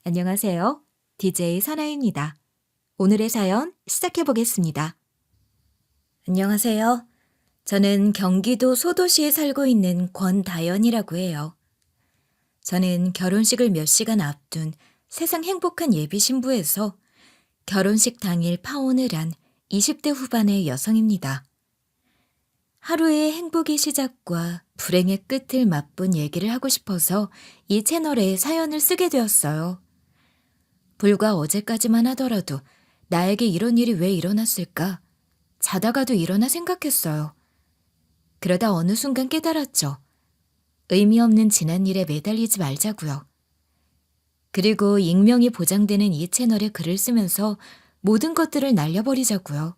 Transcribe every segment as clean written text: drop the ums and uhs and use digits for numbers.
안녕하세요. DJ 사나입니다. 오늘의 사연 시작해 보겠습니다. 안녕하세요. 저는 경기도 소도시에 살고 있는 권다연이라고 해요. 저는 결혼식을 몇 시간 앞둔 세상 행복한 예비 신부에서 결혼식 당일 파혼을 한 20대 후반의 여성입니다. 하루의 행복의 시작과 불행의 끝을 맛본 얘기를 하고 싶어서 이 채널에 사연을 쓰게 되었어요. 불과 어제까지만 하더라도 나에게 이런 일이 왜 일어났을까? 자다가도 일어나 생각했어요. 그러다 어느 순간 깨달았죠. 의미 없는 지난 일에 매달리지 말자고요. 그리고 익명이 보장되는 이 채널에 글을 쓰면서 모든 것들을 날려버리자고요.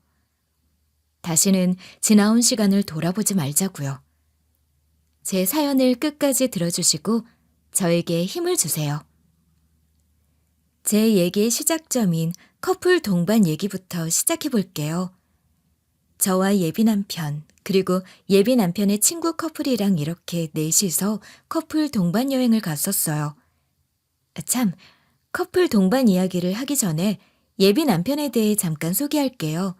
다시는 지나온 시간을 돌아보지 말자고요. 제 사연을 끝까지 들어주시고 저에게 힘을 주세요. 제 얘기의 시작점인 커플 동반 얘기부터 시작해 볼게요. 저와 예비 남편, 그리고 예비 남편의 친구 커플이랑 이렇게 넷이서 커플 동반 여행을 갔었어요. 참, 커플 동반 이야기를 하기 전에 예비 남편에 대해 잠깐 소개할게요.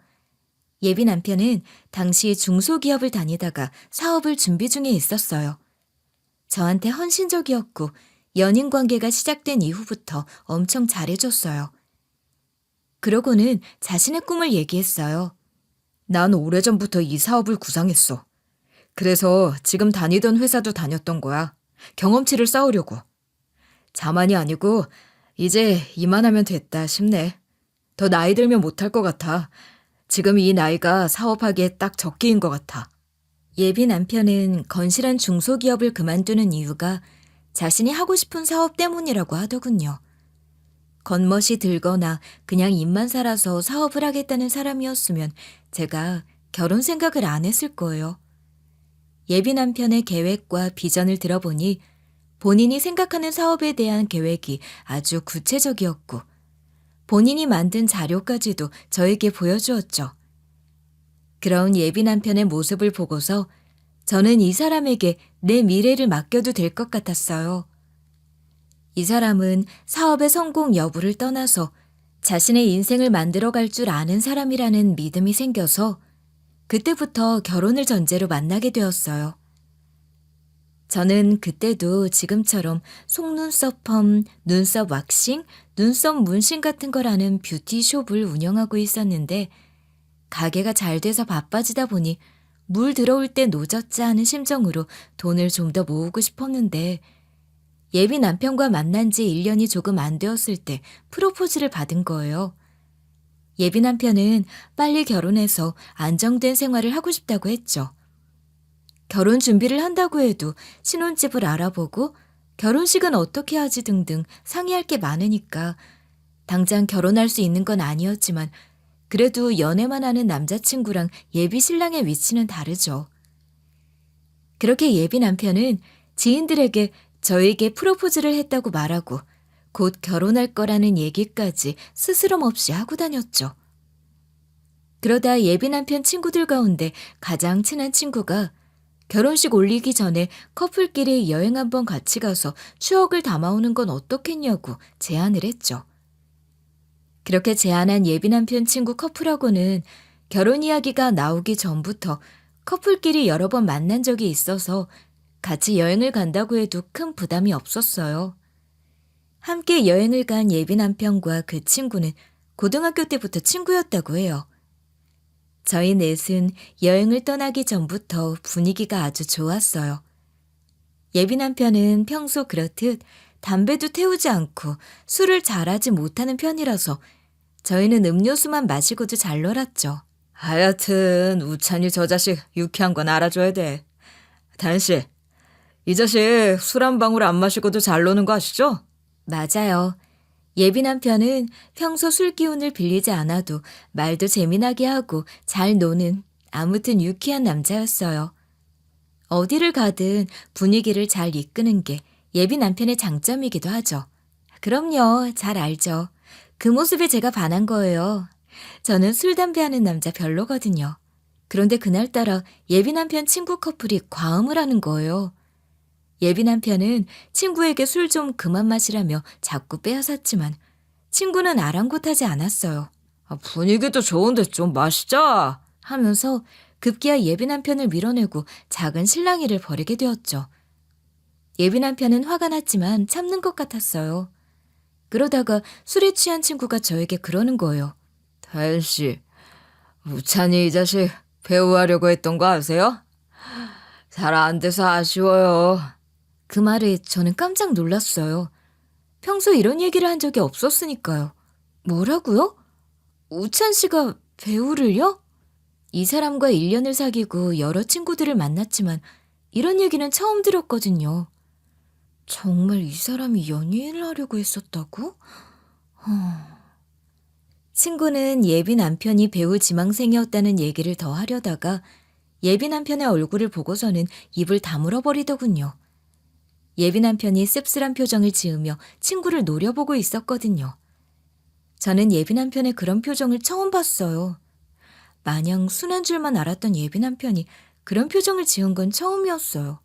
예비 남편은 당시 중소기업을 다니다가 사업을 준비 중에 있었어요. 저한테 헌신적이었고 연인 관계가 시작된 이후부터 엄청 잘해줬어요. 그러고는 자신의 꿈을 얘기했어요. 난 오래전부터 이 사업을 구상했어. 그래서 지금 다니던 회사도 다녔던 거야. 경험치를 쌓으려고. 자만이 아니고 이제 이만하면 됐다 싶네. 더 나이 들면 못할 것 같아. 지금 이 나이가 사업하기에 딱 적기인 것 같아. 예비 남편은 건실한 중소기업을 그만두는 이유가 자신이 하고 싶은 사업 때문이라고 하더군요. 겉멋이 들거나 그냥 입만 살아서 사업을 하겠다는 사람이었으면 제가 결혼 생각을 안 했을 거예요. 예비 남편의 계획과 비전을 들어보니 본인이 생각하는 사업에 대한 계획이 아주 구체적이었고 본인이 만든 자료까지도 저에게 보여주었죠. 그런 예비 남편의 모습을 보고서 저는 이 사람에게 내 미래를 맡겨도 될 것 같았어요. 이 사람은 사업의 성공 여부를 떠나서 자신의 인생을 만들어갈 줄 아는 사람이라는 믿음이 생겨서 그때부터 결혼을 전제로 만나게 되었어요. 저는 그때도 지금처럼 속눈썹 펌, 눈썹 왁싱, 눈썹 문신 같은 거라는 뷰티숍을 운영하고 있었는데 가게가 잘 돼서 바빠지다 보니 물 들어올 때 노졌자 하는 심정으로 돈을 좀 더 모으고 싶었는데 예비 남편과 만난 지 1년이 조금 안 되었을 때 프로포즈를 받은 거예요. 예비 남편은 빨리 결혼해서 안정된 생활을 하고 싶다고 했죠. 결혼 준비를 한다고 해도 신혼집을 알아보고 결혼식은 어떻게 하지 등등 상의할 게 많으니까 당장 결혼할 수 있는 건 아니었지만 그래도 연애만 하는 남자친구랑 예비 신랑의 위치는 다르죠. 그렇게 예비 남편은 지인들에게 저에게 프로포즈를 했다고 말하고 곧 결혼할 거라는 얘기까지 스스럼 없이 하고 다녔죠. 그러다 예비 남편 친구들 가운데 가장 친한 친구가 결혼식 올리기 전에 커플끼리 여행 한번 같이 가서 추억을 담아오는 건 어떻겠냐고 제안을 했죠. 그렇게 제안한 예비 남편 친구 커플하고는 결혼 이야기가 나오기 전부터 커플끼리 여러 번 만난 적이 있어서 같이 여행을 간다고 해도 큰 부담이 없었어요. 함께 여행을 간 예비 남편과 그 친구는 고등학교 때부터 친구였다고 해요. 저희 넷은 여행을 떠나기 전부터 분위기가 아주 좋았어요. 예비 남편은 평소 그렇듯 담배도 태우지 않고 술을 잘하지 못하는 편이라서 저희는 음료수만 마시고도 잘 놀았죠. 하여튼 우찬이 저 자식 유쾌한 건 알아줘야 돼. 단씨, 이 자식 술 한 방울 안 마시고도 잘 노는 거 아시죠? 맞아요. 예비 남편은 평소 술 기운을 빌리지 않아도 말도 재미나게 하고 잘 노는 아무튼 유쾌한 남자였어요. 어디를 가든 분위기를 잘 이끄는 게 예비 남편의 장점이기도 하죠. 그럼요, 잘 알죠. 그 모습에 제가 반한 거예요. 저는 술, 담배 하는 남자 별로거든요. 그런데 그날따라 예비 남편 친구 커플이 과음을 하는 거예요. 예비 남편은 친구에게 술 좀 그만 마시라며 자꾸 빼앗았지만 친구는 아랑곳하지 않았어요. 분위기도 좋은데 좀 마시자 하면서 급기야 예비 남편을 밀어내고 작은 실랑이를 벌이게 되었죠. 예비 남편은 화가 났지만 참는 것 같았어요. 그러다가 술에 취한 친구가 저에게 그러는 거예요. 다현 씨, 우찬이 이 자식 배우하려고 했던 거 아세요? 잘 안 돼서 아쉬워요. 그 말에 저는 깜짝 놀랐어요. 평소 이런 얘기를 한 적이 없었으니까요. 뭐라고요? 우찬 씨가 배우를요? 이 사람과 1년을 사귀고 여러 친구들을 만났지만 이런 얘기는 처음 들었거든요. 정말 이 사람이 연예인을 하려고 했었다고? 친구는 예비 남편이 배우 지망생이었다는 얘기를 더 하려다가 예비 남편의 얼굴을 보고서는 입을 다물어 버리더군요. 예비 남편이 씁쓸한 표정을 지으며 친구를 노려보고 있었거든요. 저는 예비 남편의 그런 표정을 처음 봤어요. 마냥 순한 줄만 알았던 예비 남편이 그런 표정을 지은 건 처음이었어요.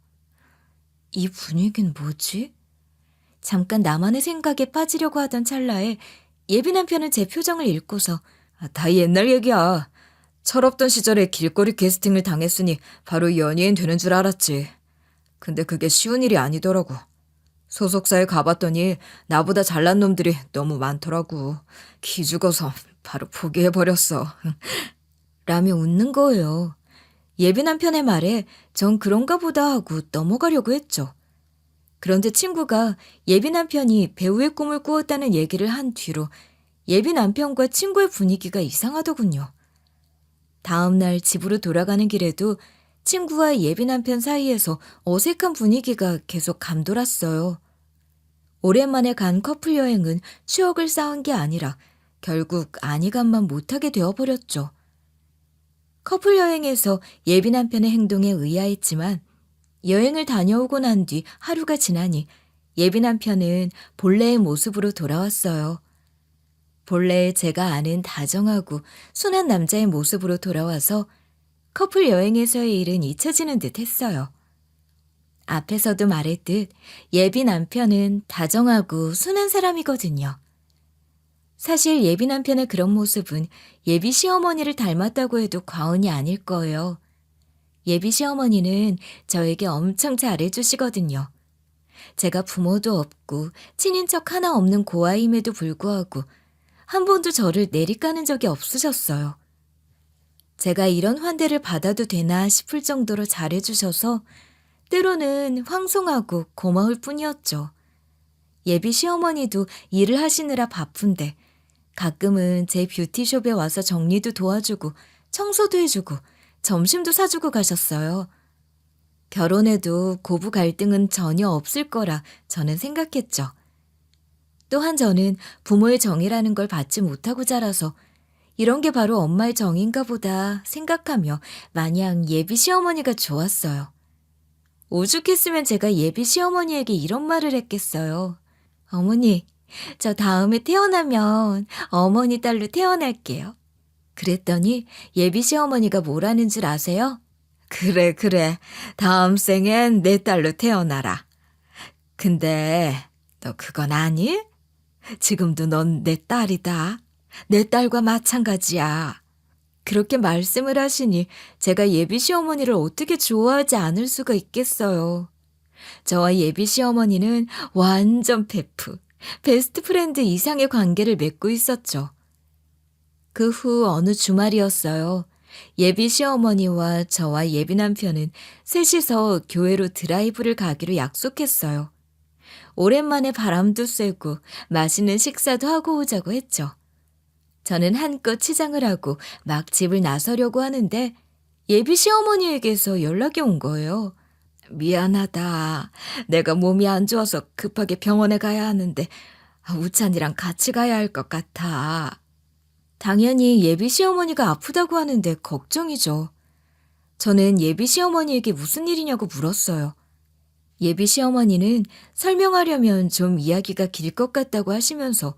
이 분위기는 뭐지? 잠깐 나만의 생각에 빠지려고 하던 찰나에 예비 남편은 제 표정을 읽고서 다 옛날 얘기야. 철없던 시절에 길거리 캐스팅을 당했으니 바로 연예인 되는 줄 알았지. 근데 그게 쉬운 일이 아니더라고. 소속사에 가봤더니 나보다 잘난 놈들이 너무 많더라고. 기죽어서 바로 포기해버렸어. 라며 웃는 거예요. 예비 남편의 말에 전 그런가 보다 하고 넘어가려고 했죠. 그런데 친구가 예비 남편이 배우의 꿈을 꾸었다는 얘기를 한 뒤로 예비 남편과 친구의 분위기가 이상하더군요. 다음 날 집으로 돌아가는 길에도 친구와 예비 남편 사이에서 어색한 분위기가 계속 감돌았어요. 오랜만에 간 커플 여행은 추억을 쌓은 게 아니라 결국 안이감만 못하게 되어버렸죠. 커플 여행에서 예비 남편의 행동에 의아했지만 여행을 다녀오고 난 뒤 하루가 지나니 예비 남편은 본래의 모습으로 돌아왔어요. 본래 제가 아는 다정하고 순한 남자의 모습으로 돌아와서 커플 여행에서의 일은 잊혀지는 듯 했어요. 앞에서도 말했듯 예비 남편은 다정하고 순한 사람이거든요. 사실 예비 남편의 그런 모습은 예비 시어머니를 닮았다고 해도 과언이 아닐 거예요. 예비 시어머니는 저에게 엄청 잘해주시거든요. 제가 부모도 없고 친인척 하나 없는 고아임에도 불구하고 한 번도 저를 내리까는 적이 없으셨어요. 제가 이런 환대를 받아도 되나 싶을 정도로 잘해주셔서 때로는 황송하고 고마울 뿐이었죠. 예비 시어머니도 일을 하시느라 바쁜데 가끔은 제 뷰티숍에 와서 정리도 도와주고 청소도 해주고 점심도 사주고 가셨어요. 결혼해도 고부 갈등은 전혀 없을 거라 저는 생각했죠. 또한 저는 부모의 정이라는 걸 받지 못하고 자라서 이런 게 바로 엄마의 정인가 보다 생각하며 마냥 예비 시어머니가 좋았어요. 오죽했으면 제가 예비 시어머니에게 이런 말을 했겠어요. 어머니, 저 다음에 태어나면 어머니 딸로 태어날게요. 그랬더니 예비 시어머니가 뭐라는 줄 아세요? 그래, 다음 생엔 내 딸로 태어나라. 근데 너 그건 아니? 지금도 넌 내 딸이다. 내 딸과 마찬가지야. 그렇게 말씀을 하시니 제가 예비 시어머니를 어떻게 좋아하지 않을 수가 있겠어요. 저와 예비 시어머니는 완전 베프, 베스트 프렌드 이상의 관계를 맺고 있었죠. 그 후 어느 주말이었어요. 예비 시어머니와 저와 예비 남편은 셋이서 교회로 드라이브를 가기로 약속했어요. 오랜만에 바람도 쐬고 맛있는 식사도 하고 오자고 했죠. 저는 한껏 치장을 하고 막 집을 나서려고 하는데 예비 시어머니에게서 연락이 온 거예요. 미안하다. 내가 몸이 안 좋아서 급하게 병원에 가야 하는데 우찬이랑 같이 가야 할 것 같아. 당연히 예비 시어머니가 아프다고 하는데 걱정이죠. 저는 예비 시어머니에게 무슨 일이냐고 물었어요. 예비 시어머니는 설명하려면 좀 이야기가 길 것 같다고 하시면서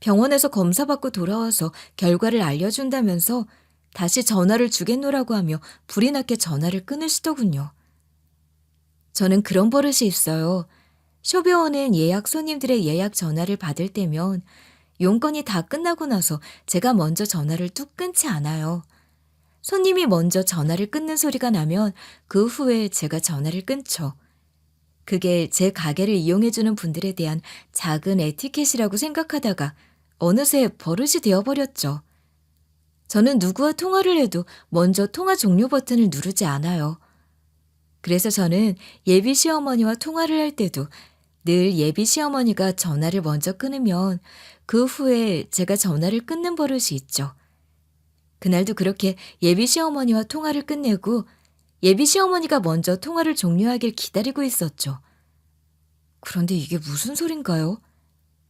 병원에서 검사받고 돌아와서 결과를 알려준다면서 다시 전화를 주겠노라고 하며 불이 났게 전화를 끊으시더군요. 저는 그런 버릇이 있어요. 숍에 오는 예약 손님들의 예약 전화를 받을 때면 용건이 다 끝나고 나서 제가 먼저 전화를 뚝 끊지 않아요. 손님이 먼저 전화를 끊는 소리가 나면 그 후에 제가 전화를 끊죠. 그게 제 가게를 이용해주는 분들에 대한 작은 에티켓이라고 생각하다가 어느새 버릇이 되어버렸죠. 저는 누구와 통화를 해도 먼저 통화 종료 버튼을 누르지 않아요. 그래서 저는 예비 시어머니와 통화를 할 때도 늘 예비 시어머니가 전화를 먼저 끊으면 그 후에 제가 전화를 끊는 버릇이 있죠. 그날도 그렇게 예비 시어머니와 통화를 끝내고 예비 시어머니가 먼저 통화를 종료하길 기다리고 있었죠. 그런데 이게 무슨 소린가요?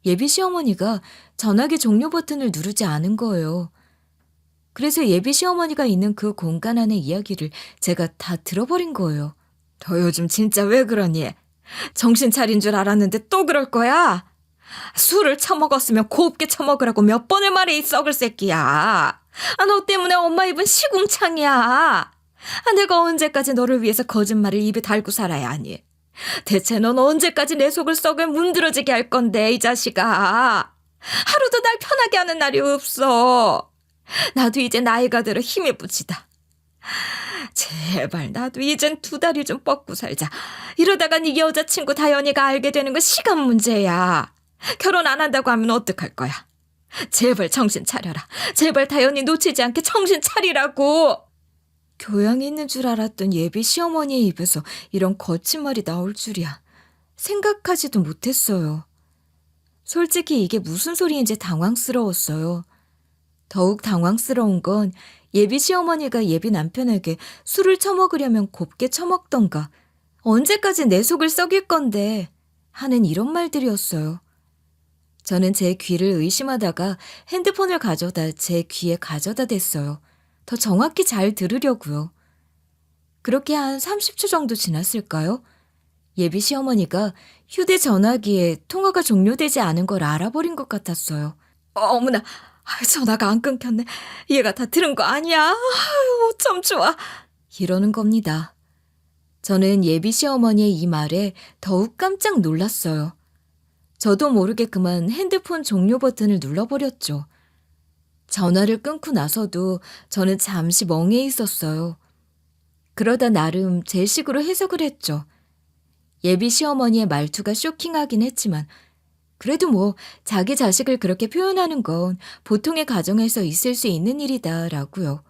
예비 시어머니가 전화기 종료 버튼을 누르지 않은 거예요. 그래서 예비 시어머니가 있는 그 공간 안의 이야기를 제가 다 들어버린 거예요. 너 요즘 진짜 왜 그러니? 정신 차린 줄 알았는데 또 그럴 거야? 술을 처먹었으면 곱게 처먹으라고 몇 번을 말해 이 썩을 새끼야. 너 때문에 엄마 입은 시궁창이야. 내가 언제까지 너를 위해서 거짓말을 입에 달고 살아야 하니? 대체 넌 언제까지 내 속을 썩을 문드러지게 할 건데 이 자식아. 하루도 날 편하게 하는 날이 없어. 나도 이제 나이가 들어 힘에 부치다. 제발 나도 이젠 두 다리 좀 뻗고 살자. 이러다가 네 여자친구 다현이가 알게 되는 건 시간 문제야. 결혼 안 한다고 하면 어떡할 거야. 제발 정신 차려라. 제발 다현이 놓치지 않게 정신 차리라고. 교양이 있는 줄 알았던 예비 시어머니의 입에서 이런 거친 말이 나올 줄이야. 생각하지도 못했어요. 솔직히 이게 무슨 소리인지 당황스러웠어요. 더욱 당황스러운 건 예비 시어머니가 예비 남편에게 술을 처먹으려면 곱게 처먹던가 언제까지 내 속을 썩일 건데 하는 이런 말들이었어요. 저는 제 귀를 의심하다가 핸드폰을 가져다 제 귀에 가져다 댔어요. 더 정확히 잘 들으려고요. 그렇게 한 30초 정도 지났을까요? 예비 시어머니가 휴대전화기에 통화가 종료되지 않은 걸 알아버린 것 같았어요. 어머나, 전화가 안 끊겼네. 얘가 다 들은 거 아니야? 참 좋아. 이러는 겁니다. 저는 예비 시어머니의 이 말에 더욱 깜짝 놀랐어요. 저도 모르게 그만 핸드폰 종료 버튼을 눌러버렸죠. 전화를 끊고 나서도 저는 잠시 멍해 있었어요. 그러다 나름 제 식으로 해석을 했죠. 예비 시어머니의 말투가 쇼킹하긴 했지만 그래도 뭐 자기 자식을 그렇게 표현하는 건 보통의 가정에서 있을 수 있는 일이다라고요.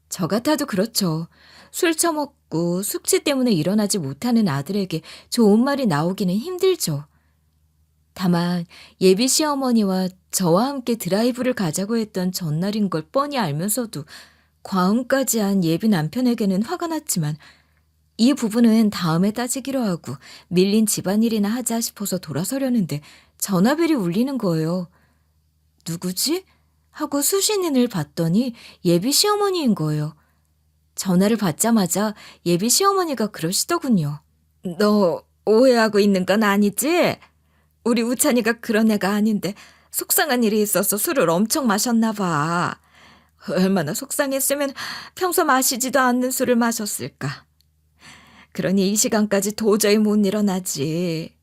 저 같아도 그렇죠. 술 처먹고 숙취 때문에 일어나지 못하는 아들에게 좋은 말이 나오기는 힘들죠. 다만 예비 시어머니와 저와 함께 드라이브를 가자고 했던 전날인 걸 뻔히 알면서도 과음까지 한 예비 남편에게는 화가 났지만 이 부분은 다음에 따지기로 하고 밀린 집안일이나 하자 싶어서 돌아서려는데 전화벨이 울리는 거예요. 누구지? 하고 수신인을 봤더니 예비 시어머니인 거예요. 전화를 받자마자 예비 시어머니가 그러시더군요. 너 오해하고 있는 건 아니지? 우리 우찬이가 그런 애가 아닌데 속상한 일이 있어서 술을 엄청 마셨나 봐. 얼마나 속상했으면 평소 마시지도 않는 술을 마셨을까. 그러니 이 시간까지 도저히 못 일어나지.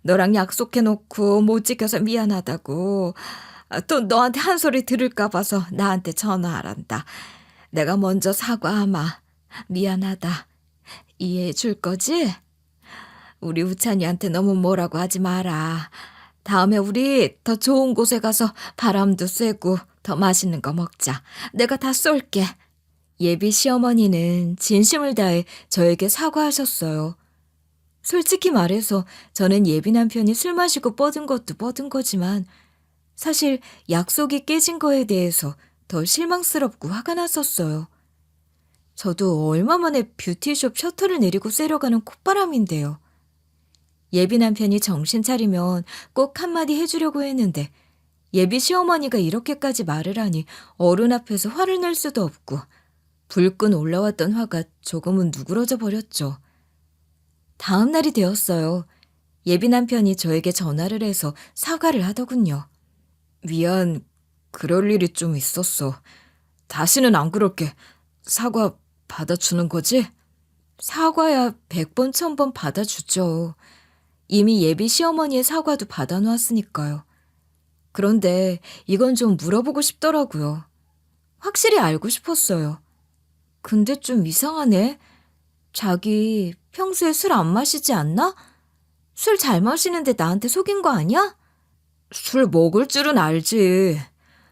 너랑 약속해놓고 못 지켜서 미안하다고. 또 너한테 한 소리 들을까 봐서 나한테 전화하란다. 내가 먼저 사과하마. 미안하다. 이해해 줄 거지? 우리 우찬이한테 너무 뭐라고 하지 마라. 다음에 우리 더 좋은 곳에 가서 바람도 쐬고 더 맛있는 거 먹자. 내가 다 쏠게. 예비 시어머니는 진심을 다해 저에게 사과하셨어요. 솔직히 말해서 저는 예비 남편이 술 마시고 뻗은 것도 뻗은 거지만 사실 약속이 깨진 거에 대해서 더 실망스럽고 화가 났었어요. 저도 얼마 만에 뷰티숍 셔터를 내리고 쐬러가는 콧바람인데요. 예비 남편이 정신 차리면 꼭 한마디 해주려고 했는데 예비 시어머니가 이렇게까지 말을 하니 어른 앞에서 화를 낼 수도 없고 불끈 올라왔던 화가 조금은 누그러져 버렸죠. 다음 날이 되었어요. 예비 남편이 저에게 전화를 해서 사과를 하더군요. 미안, 그럴 일이 좀 있었어. 다시는 안 그럴게. 사과 받아주는 거지? 사과야 100번, 1000번 받아주죠. 이미 예비 시어머니의 사과도 받아놓았으니까요. 그런데 이건 좀 물어보고 싶더라고요. 확실히 알고 싶었어요. 근데 좀 이상하네. 자기 평소에 술 안 마시지 않나? 술 잘 마시는데 나한테 속인 거 아니야? 술 먹을 줄은 알지.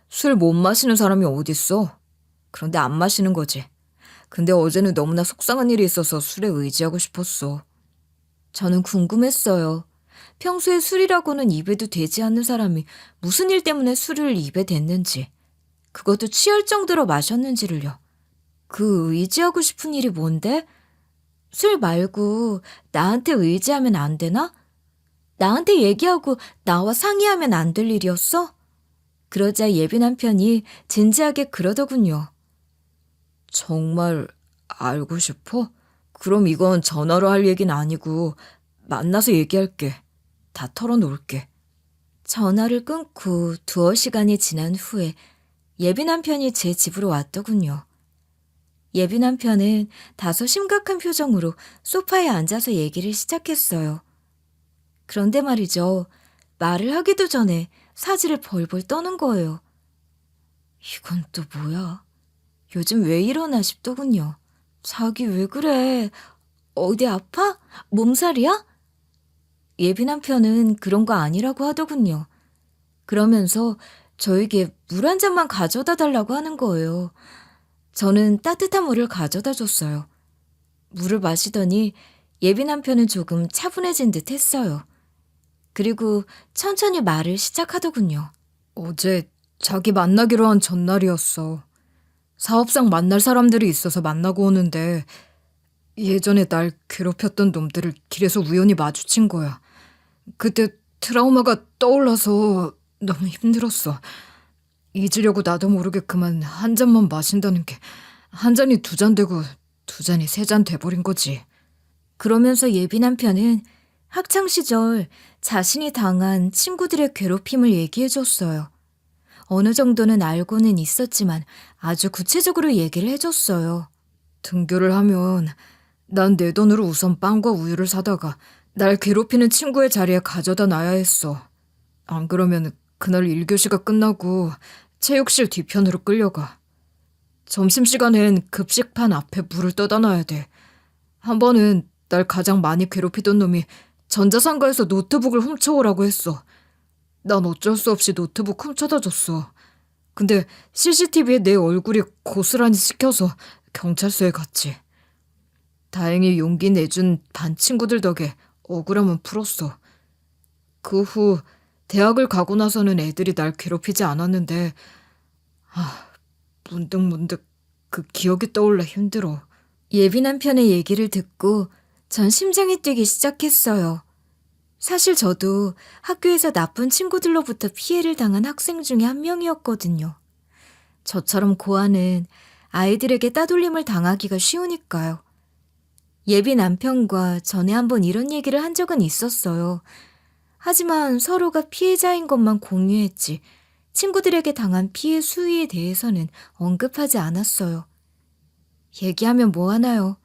술 못 마시는 사람이 어딨어. 그런데 안 마시는 거지. 근데 어제는 너무나 속상한 일이 있어서 술에 의지하고 싶었어. 저는 궁금했어요. 평소에 술이라고는 입에도 대지 않는 사람이 무슨 일 때문에 술을 입에 댔는지, 그것도 취할 정도로 마셨는지를요. 그 의지하고 싶은 일이 뭔데? 술 말고 나한테 의지하면 안 되나? 나한테 얘기하고 나와 상의하면 안 될 일이었어? 그러자 예비 남편이 진지하게 그러더군요. 정말 알고 싶어? 그럼 이건 전화로 할 얘기는 아니고 만나서 얘기할게. 다 털어놓을게. 전화를 끊고 두어 시간이 지난 후에 예비 남편이 제 집으로 왔더군요. 예비 남편은 다소 심각한 표정으로 소파에 앉아서 얘기를 시작했어요. 그런데 말이죠. 말을 하기도 전에 사지를 벌벌 떠는 거예요. 이건 또 뭐야? 요즘 왜 이러나 싶더군요. 자기 왜 그래? 어디 아파? 몸살이야? 예비 남편은 그런 거 아니라고 하더군요. 그러면서 저에게 물 한 잔만 가져다 달라고 하는 거예요. 저는 따뜻한 물을 가져다 줬어요. 물을 마시더니 예비 남편은 조금 차분해진 듯 했어요. 그리고 천천히 말을 시작하더군요. 어제 자기 만나기로 한 전날이었어. 사업상 만날 사람들이 있어서 만나고 오는데 예전에 날 괴롭혔던 놈들을 길에서 우연히 마주친 거야. 그때 트라우마가 떠올라서 너무 힘들었어. 잊으려고 나도 모르게 그만 한 잔만 마신다는 게 한 잔이 두 잔 되고 두 잔이 세 잔 돼버린 거지. 그러면서 예비 남편은 학창시절 자신이 당한 친구들의 괴롭힘을 얘기해줬어요. 어느 정도는 알고는 있었지만 아주 구체적으로 얘기를 해줬어요. 등교를 하면 난 내 돈으로 우선 빵과 우유를 사다가 날 괴롭히는 친구의 자리에 가져다 놔야 했어. 안 그러면 그날 1교시가 끝나고 체육실 뒤편으로 끌려가. 점심시간엔 급식판 앞에 물을 떠다 놔야 돼. 한 번은 날 가장 많이 괴롭히던 놈이 전자상가에서 노트북을 훔쳐오라고 했어. 난 어쩔 수 없이 노트북 훔쳐다 줬어. 근데 CCTV에 내 얼굴이 고스란히 찍혀서 경찰서에 갔지. 다행히 용기 내준 반 친구들 덕에 억울함은 풀었어. 그 후 대학을 가고 나서는 애들이 날 괴롭히지 않았는데 문득문득 그 기억이 떠올라 힘들어. 예비 남편의 얘기를 듣고 전 심장이 뛰기 시작했어요. 사실 저도 학교에서 나쁜 친구들로부터 피해를 당한 학생 중에 한 명이었거든요. 저처럼 고아는 아이들에게 따돌림을 당하기가 쉬우니까요. 예비 남편과 전에 한번 이런 얘기를 한 적은 있었어요. 하지만 서로가 피해자인 것만 공유했지 친구들에게 당한 피해 수위에 대해서는 언급하지 않았어요. 얘기하면 뭐하나요?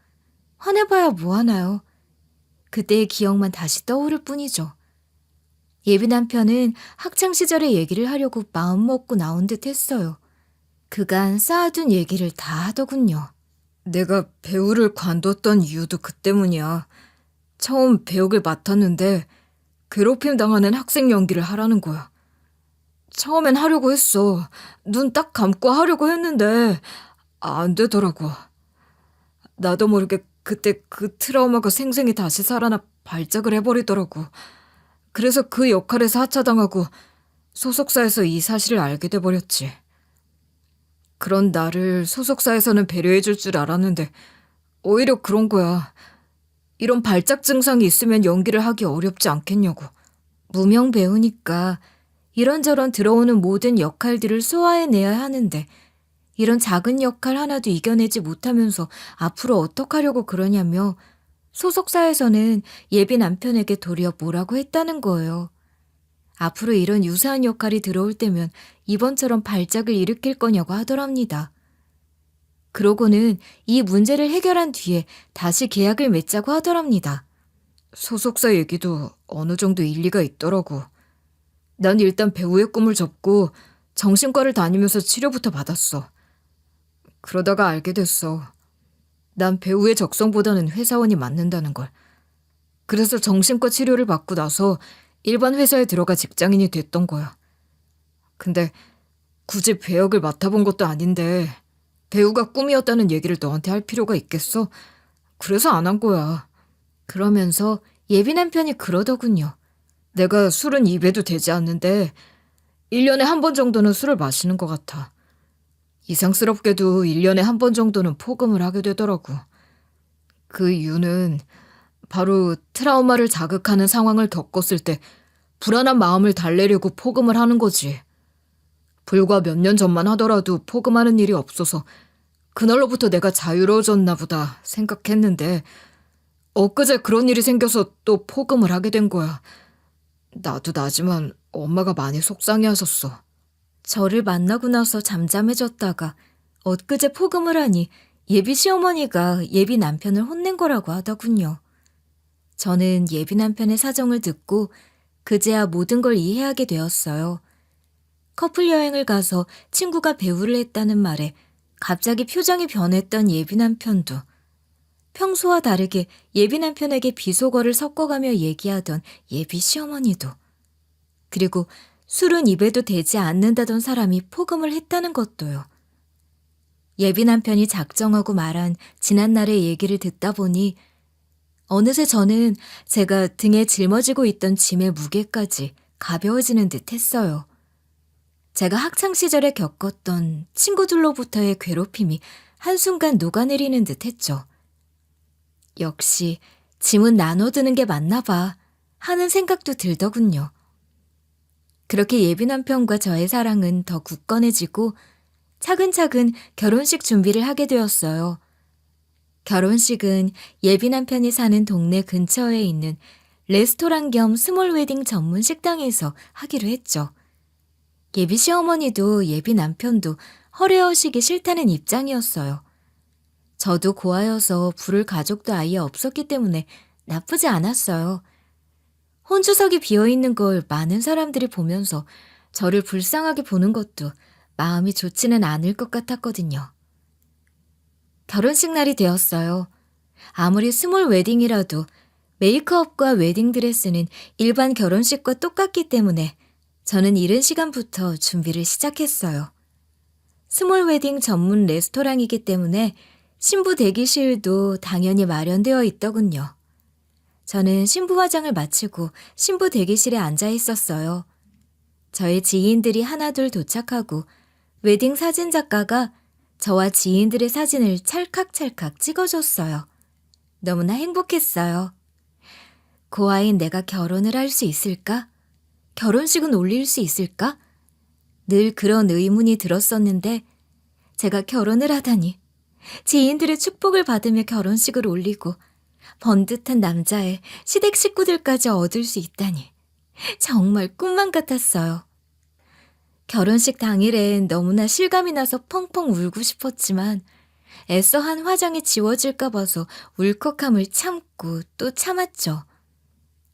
화내봐야 뭐하나요? 그때의 기억만 다시 떠오를 뿐이죠. 예비 남편은 학창시절의 얘기를 하려고 마음먹고 나온 듯 했어요. 그간 쌓아둔 얘기를 다 하더군요. 내가 배우를 관뒀던 이유도 그 때문이야. 처음 배역을 맡았는데 괴롭힘 당하는 학생 연기를 하라는 거야. 처음엔 하려고 했어. 눈 딱 감고 하려고 했는데 안 되더라고. 나도 모르게 그때 그 트라우마가 생생히 다시 살아나 발작을 해버리더라고. 그래서 그 역할에서 하차당하고 소속사에서 이 사실을 알게 돼버렸지. 그런 나를 소속사에서는 배려해줄 줄 알았는데 오히려 그런 거야. 이런 발작 증상이 있으면 연기를 하기 어렵지 않겠냐고. 무명 배우니까 이런저런 들어오는 모든 역할들을 소화해내야 하는데 이런 작은 역할 하나도 이겨내지 못하면서 앞으로 어떡하려고 그러냐며 소속사에서는 예비 남편에게 도리어 뭐라고 했다는 거예요. 앞으로 이런 유사한 역할이 들어올 때면 이번처럼 발작을 일으킬 거냐고 하더랍니다. 그러고는 이 문제를 해결한 뒤에 다시 계약을 맺자고 하더랍니다. 소속사 얘기도 어느 정도 일리가 있더라고. 난 일단 배우의 꿈을 접고 정신과를 다니면서 치료부터 받았어. 그러다가 알게 됐어. 난 배우의 적성보다는 회사원이 맞는다는 걸. 그래서 정신과 치료를 받고 나서 일반 회사에 들어가 직장인이 됐던 거야. 근데 굳이 배역을 맡아본 것도 아닌데 배우가 꿈이었다는 얘기를 너한테 할 필요가 있겠어? 그래서 안 한 거야. 그러면서 예비 남편이 그러더군요. 내가 술은 입에도 되지 않는데 1년에 한 번 정도는 술을 마시는 것 같아. 이상스럽게도 1년에 한 번 정도는 포금을 하게 되더라고. 그 이유는 바로 트라우마를 자극하는 상황을 겪었을 때 불안한 마음을 달래려고 포금을 하는 거지. 불과 몇 년 전만 하더라도 포금하는 일이 없어서 그날로부터 내가 자유로워졌나 보다 생각했는데 엊그제 그런 일이 생겨서 또 포금을 하게 된 거야. 나도 나지만 엄마가 많이 속상해하셨어. 저를 만나고 나서 잠잠해졌다가 엊그제 포금을 하니 예비 시어머니가 예비 남편을 혼낸 거라고 하더군요. 저는 예비 남편의 사정을 듣고 그제야 모든 걸 이해하게 되었어요. 커플 여행을 가서 친구가 배우를 했다는 말에 갑자기 표정이 변했던 예비 남편도, 평소와 다르게 예비 남편에게 비속어를 섞어가며 얘기하던 예비 시어머니도, 그리고 술은 입에도 대지 않는다던 사람이 포금을 했다는 것도요. 예비 남편이 작정하고 말한 지난날의 얘기를 듣다 보니 어느새 저는 제가 등에 짊어지고 있던 짐의 무게까지 가벼워지는 듯 했어요. 제가 학창시절에 겪었던 친구들로부터의 괴롭힘이 한순간 녹아내리는 듯 했죠. 역시 짐은 나눠드는 게 맞나 봐 하는 생각도 들더군요. 그렇게 예비 남편과 저의 사랑은 더 굳건해지고 차근차근 결혼식 준비를 하게 되었어요. 결혼식은 예비 남편이 사는 동네 근처에 있는 레스토랑 겸 스몰 웨딩 전문 식당에서 하기로 했죠. 예비 시어머니도 예비 남편도 허례허식이 싫다는 입장이었어요. 저도 고아여서 부를 가족도 아예 없었기 때문에 나쁘지 않았어요. 혼주석이 비어있는 걸 많은 사람들이 보면서 저를 불쌍하게 보는 것도 마음이 좋지는 않을 것 같았거든요. 결혼식 날이 되었어요. 아무리 스몰 웨딩이라도 메이크업과 웨딩드레스는 일반 결혼식과 똑같기 때문에 저는 이른 시간부터 준비를 시작했어요. 스몰 웨딩 전문 레스토랑이기 때문에 신부 대기실도 당연히 마련되어 있더군요. 저는 신부 화장을 마치고 신부 대기실에 앉아 있었어요. 저의 지인들이 하나둘 도착하고 웨딩 사진 작가가 저와 지인들의 사진을 찰칵찰칵 찍어줬어요. 너무나 행복했어요. 고아인 내가 결혼을 할 수 있을까? 결혼식은 올릴 수 있을까? 늘 그런 의문이 들었었는데 제가 결혼을 하다니, 지인들의 축복을 받으며 결혼식을 올리고 번듯한 남자의 시댁 식구들까지 얻을 수 있다니 정말 꿈만 같았어요. 결혼식 당일엔 너무나 실감이 나서 펑펑 울고 싶었지만 애써 한 화장이 지워질까 봐서 울컥함을 참고 또 참았죠.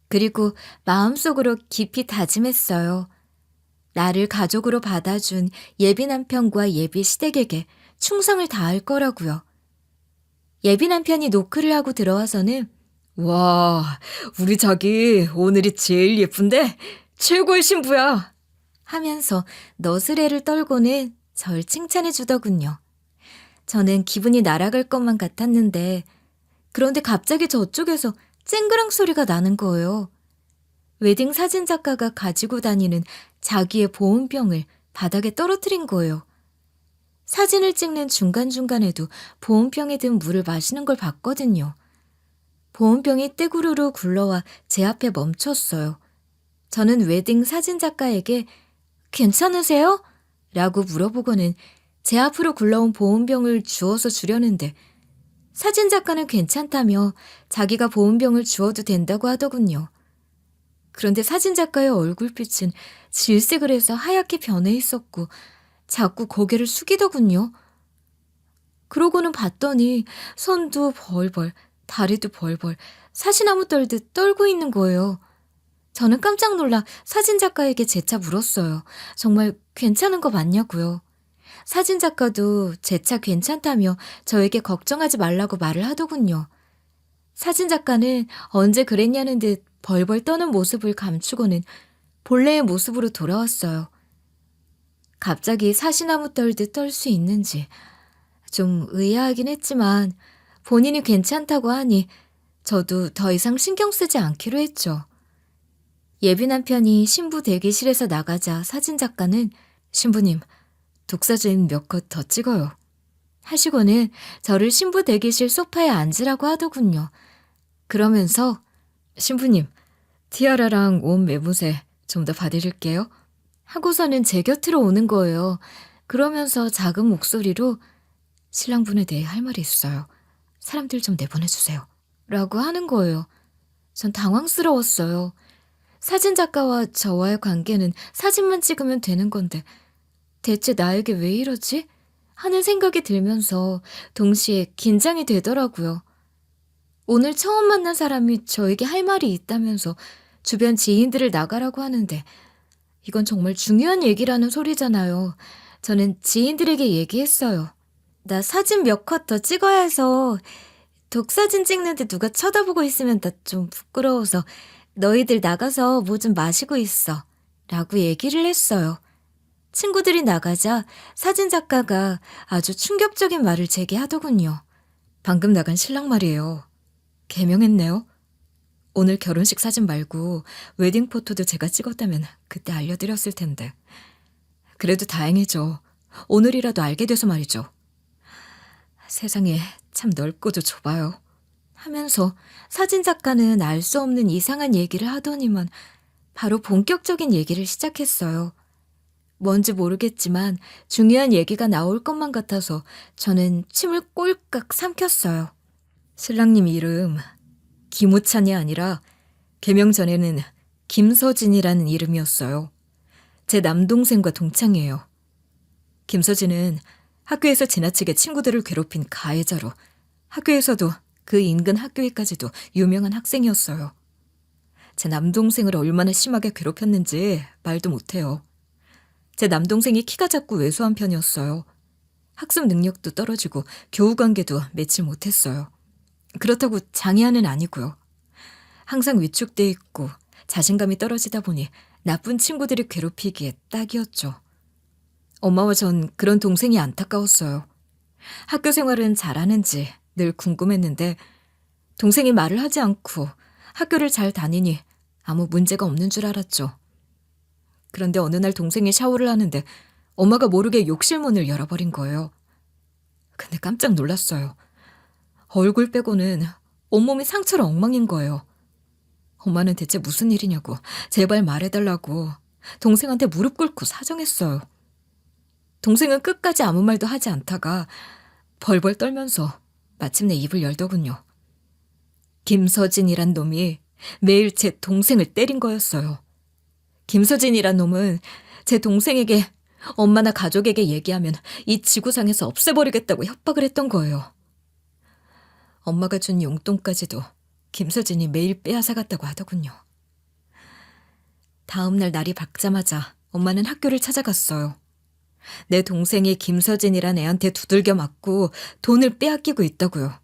그리고 마음속으로 깊이 다짐했어요. 나를 가족으로 받아준 예비 남편과 예비 시댁에게 충성을 다할 거라고요. 예비 남편이 노크를 하고 들어와서는 와, 우리 자기 오늘이 제일 예쁜데 최고의 신부야 하면서 너스레를 떨고는 절 칭찬해 주더군요. 저는 기분이 날아갈 것만 같았는데 그런데 갑자기 저쪽에서 쨍그랑 소리가 나는 거예요. 웨딩 사진 작가가 가지고 다니는 자기의 보온병을 바닥에 떨어뜨린 거예요. 사진을 찍는 중간중간에도 보온병에 든 물을 마시는 걸 봤거든요. 보온병이 떼구르르 굴러와 제 앞에 멈췄어요. 저는 웨딩 사진 작가에게 괜찮으세요? 라고 물어보고는 제 앞으로 굴러온 보온병을 주워서 주려는데 사진 작가는 괜찮다며 자기가 보온병을 주워도 된다고 하더군요. 그런데 사진 작가의 얼굴빛은 질색을 해서 하얗게 변해 있었고 자꾸 고개를 숙이더군요. 그러고는 봤더니 손도 벌벌, 다리도 벌벌, 사시나무 떨듯 떨고 있는 거예요. 저는 깜짝 놀라 사진작가에게 재차 물었어요. 정말 괜찮은 거 맞냐고요. 사진작가도 제 차 괜찮다며 저에게 걱정하지 말라고 말을 하더군요. 사진작가는 언제 그랬냐는 듯 벌벌 떠는 모습을 감추고는 본래의 모습으로 돌아왔어요. 갑자기 사시나무 떨듯 떨 수 있는지 좀 의아하긴 했지만 본인이 괜찮다고 하니 저도 더 이상 신경 쓰지 않기로 했죠. 예비 남편이 신부 대기실에서 나가자 사진작가는 신부님, 독사진 몇 컷 더 찍어요. 하시고는 저를 신부 대기실 소파에 앉으라고 하더군요. 그러면서 신부님, 티아라랑 옷 매무새 좀 더 봐드릴게요. 하고서는 제 곁으로 오는 거예요. 그러면서 작은 목소리로 신랑분에 대해 할 말이 있어요. 사람들 좀 내보내주세요. 라고 하는 거예요. 전 당황스러웠어요. 사진작가와 저와의 관계는 사진만 찍으면 되는 건데 대체 나에게 왜 이러지? 하는 생각이 들면서 동시에 긴장이 되더라고요. 오늘 처음 만난 사람이 저에게 할 말이 있다면서 주변 지인들을 나가라고 하는데 이건 정말 중요한 얘기라는 소리잖아요. 저는 지인들에게 얘기했어요. 나 사진 몇 컷 더 찍어야 해서 독사진 찍는데 누가 쳐다보고 있으면 나 좀 부끄러워서 너희들 나가서 뭐 좀 마시고 있어. 라고 얘기를 했어요. 친구들이 나가자 사진작가가 아주 충격적인 말을 제게 하더군요. 방금 나간 신랑 말이에요. 개명했네요. 오늘 결혼식 사진 말고 웨딩 포토도 제가 찍었다면 그때 알려드렸을 텐데. 그래도 다행이죠. 오늘이라도 알게 돼서 말이죠. 세상에 참 넓고도 좁아요. 하면서 사진작가는 알 수 없는 이상한 얘기를 하더니만 바로 본격적인 얘기를 시작했어요. 뭔지 모르겠지만 중요한 얘기가 나올 것만 같아서 저는 침을 꼴깍 삼켰어요. 신랑님 이름 김우찬이 아니라 개명 전에는 김서진이라는 이름이었어요. 제 남동생과 동창이에요. 김서진은 학교에서 지나치게 친구들을 괴롭힌 가해자로 학교에서도 그 인근 학교에까지도 유명한 학생이었어요. 제 남동생을 얼마나 심하게 괴롭혔는지 말도 못해요. 제 남동생이 키가 작고 왜소한 편이었어요. 학습 능력도 떨어지고 교우 관계도 맺지 못했어요. 그렇다고 장애아는 아니고요. 항상 위축돼 있고 자신감이 떨어지다 보니 나쁜 친구들이 괴롭히기에 딱이었죠. 엄마와 전 그런 동생이 안타까웠어요. 학교 생활은 잘하는지 늘 궁금했는데 동생이 말을 하지 않고 학교를 잘 다니니 아무 문제가 없는 줄 알았죠. 그런데 어느 날 동생이 샤워를 하는데 엄마가 모르게 욕실 문을 열어버린 거예요. 근데 깜짝 놀랐어요. 얼굴 빼고는 온몸이 상처로 엉망인 거예요. 엄마는 대체 무슨 일이냐고 제발 말해달라고 동생한테 무릎 꿇고 사정했어요. 동생은 끝까지 아무 말도 하지 않다가 벌벌 떨면서 마침내 입을 열더군요. 김서진이란 놈이 매일 제 동생을 때린 거였어요. 김서진이란 놈은 제 동생에게 엄마나 가족에게 얘기하면 이 지구상에서 없애버리겠다고 협박을 했던 거예요. 엄마가 준 용돈까지도 김서진이 매일 빼앗아갔다고 하더군요. 다음 날 날이 밝자마자 엄마는 학교를 찾아갔어요. 내 동생이 김서진이란 애한테 두들겨 맞고 돈을 빼앗기고 있다고요.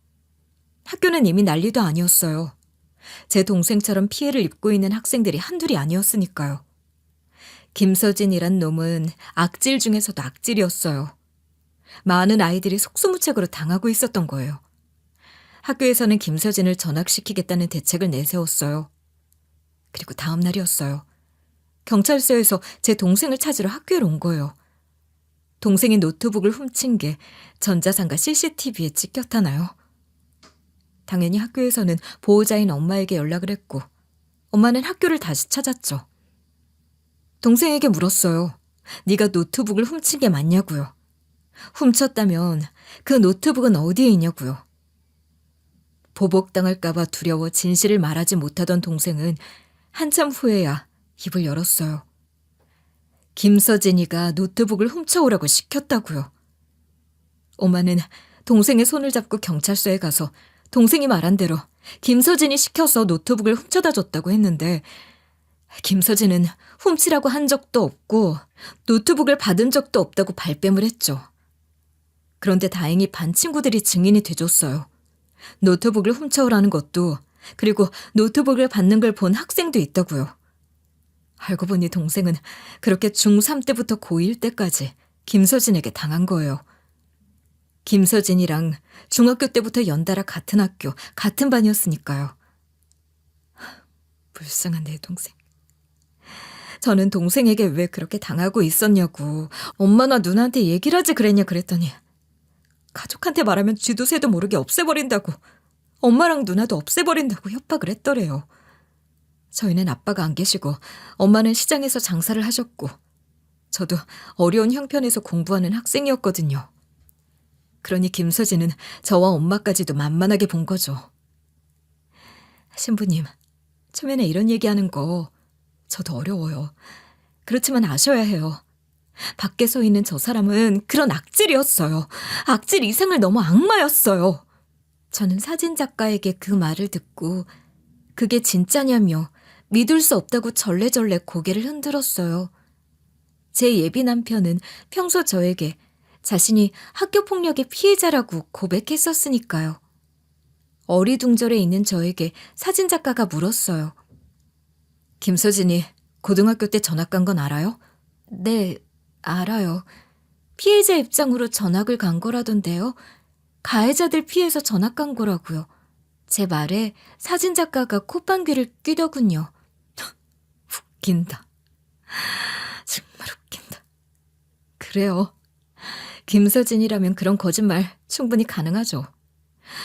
학교는 이미 난리도 아니었어요. 제 동생처럼 피해를 입고 있는 학생들이 한둘이 아니었으니까요. 김서진이란 놈은 악질 중에서도 악질이었어요. 많은 아이들이 속수무책으로 당하고 있었던 거예요. 학교에서는 김서진을 전학시키겠다는 대책을 내세웠어요. 그리고 다음 날이었어요. 경찰서에서 제 동생을 찾으러 학교에 온 거예요. 동생이 노트북을 훔친 게 전자상가 CCTV에 찍혔다나요? 당연히 학교에서는 보호자인 엄마에게 연락을 했고 엄마는 학교를 다시 찾았죠. 동생에게 물었어요. 네가 노트북을 훔친 게 맞냐고요. 훔쳤다면 그 노트북은 어디에 있냐고요. 보복당할까봐 두려워 진실을 말하지 못하던 동생은 한참 후에야 입을 열었어요. 김서진이가 노트북을 훔쳐오라고 시켰다고요. 엄마는 동생의 손을 잡고 경찰서에 가서 동생이 말한 대로 김서진이 시켜서 노트북을 훔쳐다 줬다고 했는데 김서진은 훔치라고 한 적도 없고 노트북을 받은 적도 없다고 발뺌을 했죠. 그런데 다행히 반 친구들이 증인이 돼줬어요. 노트북을 훔쳐오라는 것도 그리고 노트북을 받는 걸 본 학생도 있다고요. 알고 보니 동생은 그렇게 중3 때부터 고1 때까지 김서진에게 당한 거예요. 김서진이랑 중학교 때부터 연달아 같은 학교, 같은 반이었으니까요. 불쌍한 내 동생. 저는 동생에게 왜 그렇게 당하고 있었냐고 엄마나 누나한테 얘기를 하지 그랬냐 그랬더니 가족한테 말하면 쥐도 새도 모르게 없애버린다고 엄마랑 누나도 없애버린다고 협박을 했더래요. 저희는 아빠가 안 계시고 엄마는 시장에서 장사를 하셨고 저도 어려운 형편에서 공부하는 학생이었거든요. 그러니 김서진은 저와 엄마까지도 만만하게 본 거죠. 신부님, 초면에 이런 얘기하는 거 저도 어려워요. 그렇지만 아셔야 해요. 밖에 서 있는 저 사람은 그런 악질이었어요. 악질 이상을 넘어 악마였어요. 저는 사진작가에게 그 말을 듣고 그게 진짜냐며 믿을 수 없다고 절레절레 고개를 흔들었어요. 제 예비 남편은 평소 저에게 자신이 학교폭력의 피해자라고 고백했었으니까요. 어리둥절해 있는 저에게 사진작가가 물었어요. 김서진이 고등학교 때 전학 간 건 알아요? 네, 알아요. 피해자 입장으로 전학을 간 거라던데요. 가해자들 피해서 전학 간 거라고요. 제 말에 사진작가가 콧방귀를 뀌더군요. 웃긴다. 정말 웃긴다. 그래요. 김서진이라면 그런 거짓말 충분히 가능하죠.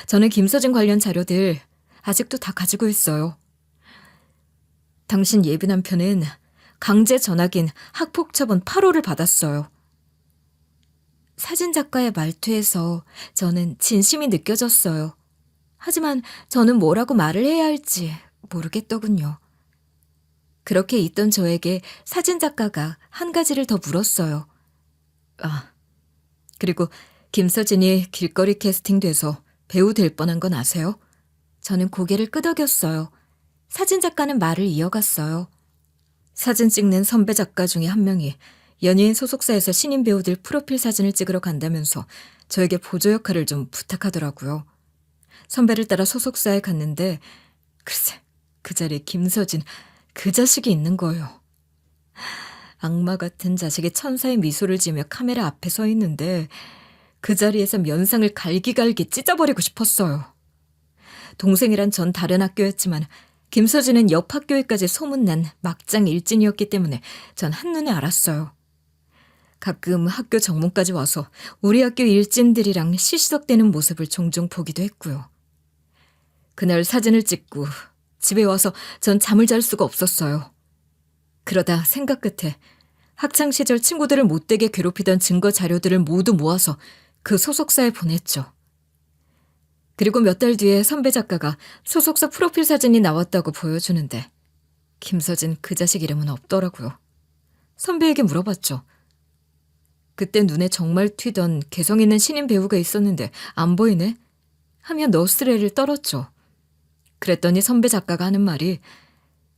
저는 김서진 관련 자료들 아직도 다 가지고 있어요. 당신 예비 남편은 강제 전학인 학폭처분 8호를 받았어요. 사진작가의 말투에서 저는 진심이 느껴졌어요. 하지만 저는 뭐라고 말을 해야 할지 모르겠더군요. 그렇게 있던 저에게 사진작가가 한 가지를 더 물었어요. 그리고 김서진이 길거리 캐스팅돼서 배우 될 뻔한 건 아세요? 저는 고개를 끄덕였어요. 사진작가는 말을 이어갔어요. 사진 찍는 선배 작가 중에 한 명이 연예인 소속사에서 신인 배우들 프로필 사진을 찍으러 간다면서 저에게 보조 역할을 좀 부탁하더라고요. 선배를 따라 소속사에 갔는데 글쎄 그 자리에 김서진 그 자식이 있는 거예요. 악마 같은 자식이 천사의 미소를 지으며 카메라 앞에 서 있는데 그 자리에서 면상을 갈기갈기 찢어버리고 싶었어요. 동생이란 전 다른 학교였지만 김서진은 옆 학교에까지 소문난 막장 일진이었기 때문에 전 한눈에 알았어요. 가끔 학교 정문까지 와서 우리 학교 일진들이랑 시시덕대는 모습을 종종 보기도 했고요. 그날 사진을 찍고 집에 와서 전 잠을 잘 수가 없었어요. 그러다 생각 끝에 학창시절 친구들을 못되게 괴롭히던 증거 자료들을 모두 모아서 그 소속사에 보냈죠. 그리고 몇 달 뒤에 선배 작가가 소속사 프로필 사진이 나왔다고 보여주는데 김서진 그 자식 이름은 없더라고요. 선배에게 물어봤죠. 그때 눈에 정말 튀던 개성 있는 신인 배우가 있었는데 안 보이네? 하며 너스레를 떨었죠. 그랬더니 선배 작가가 하는 말이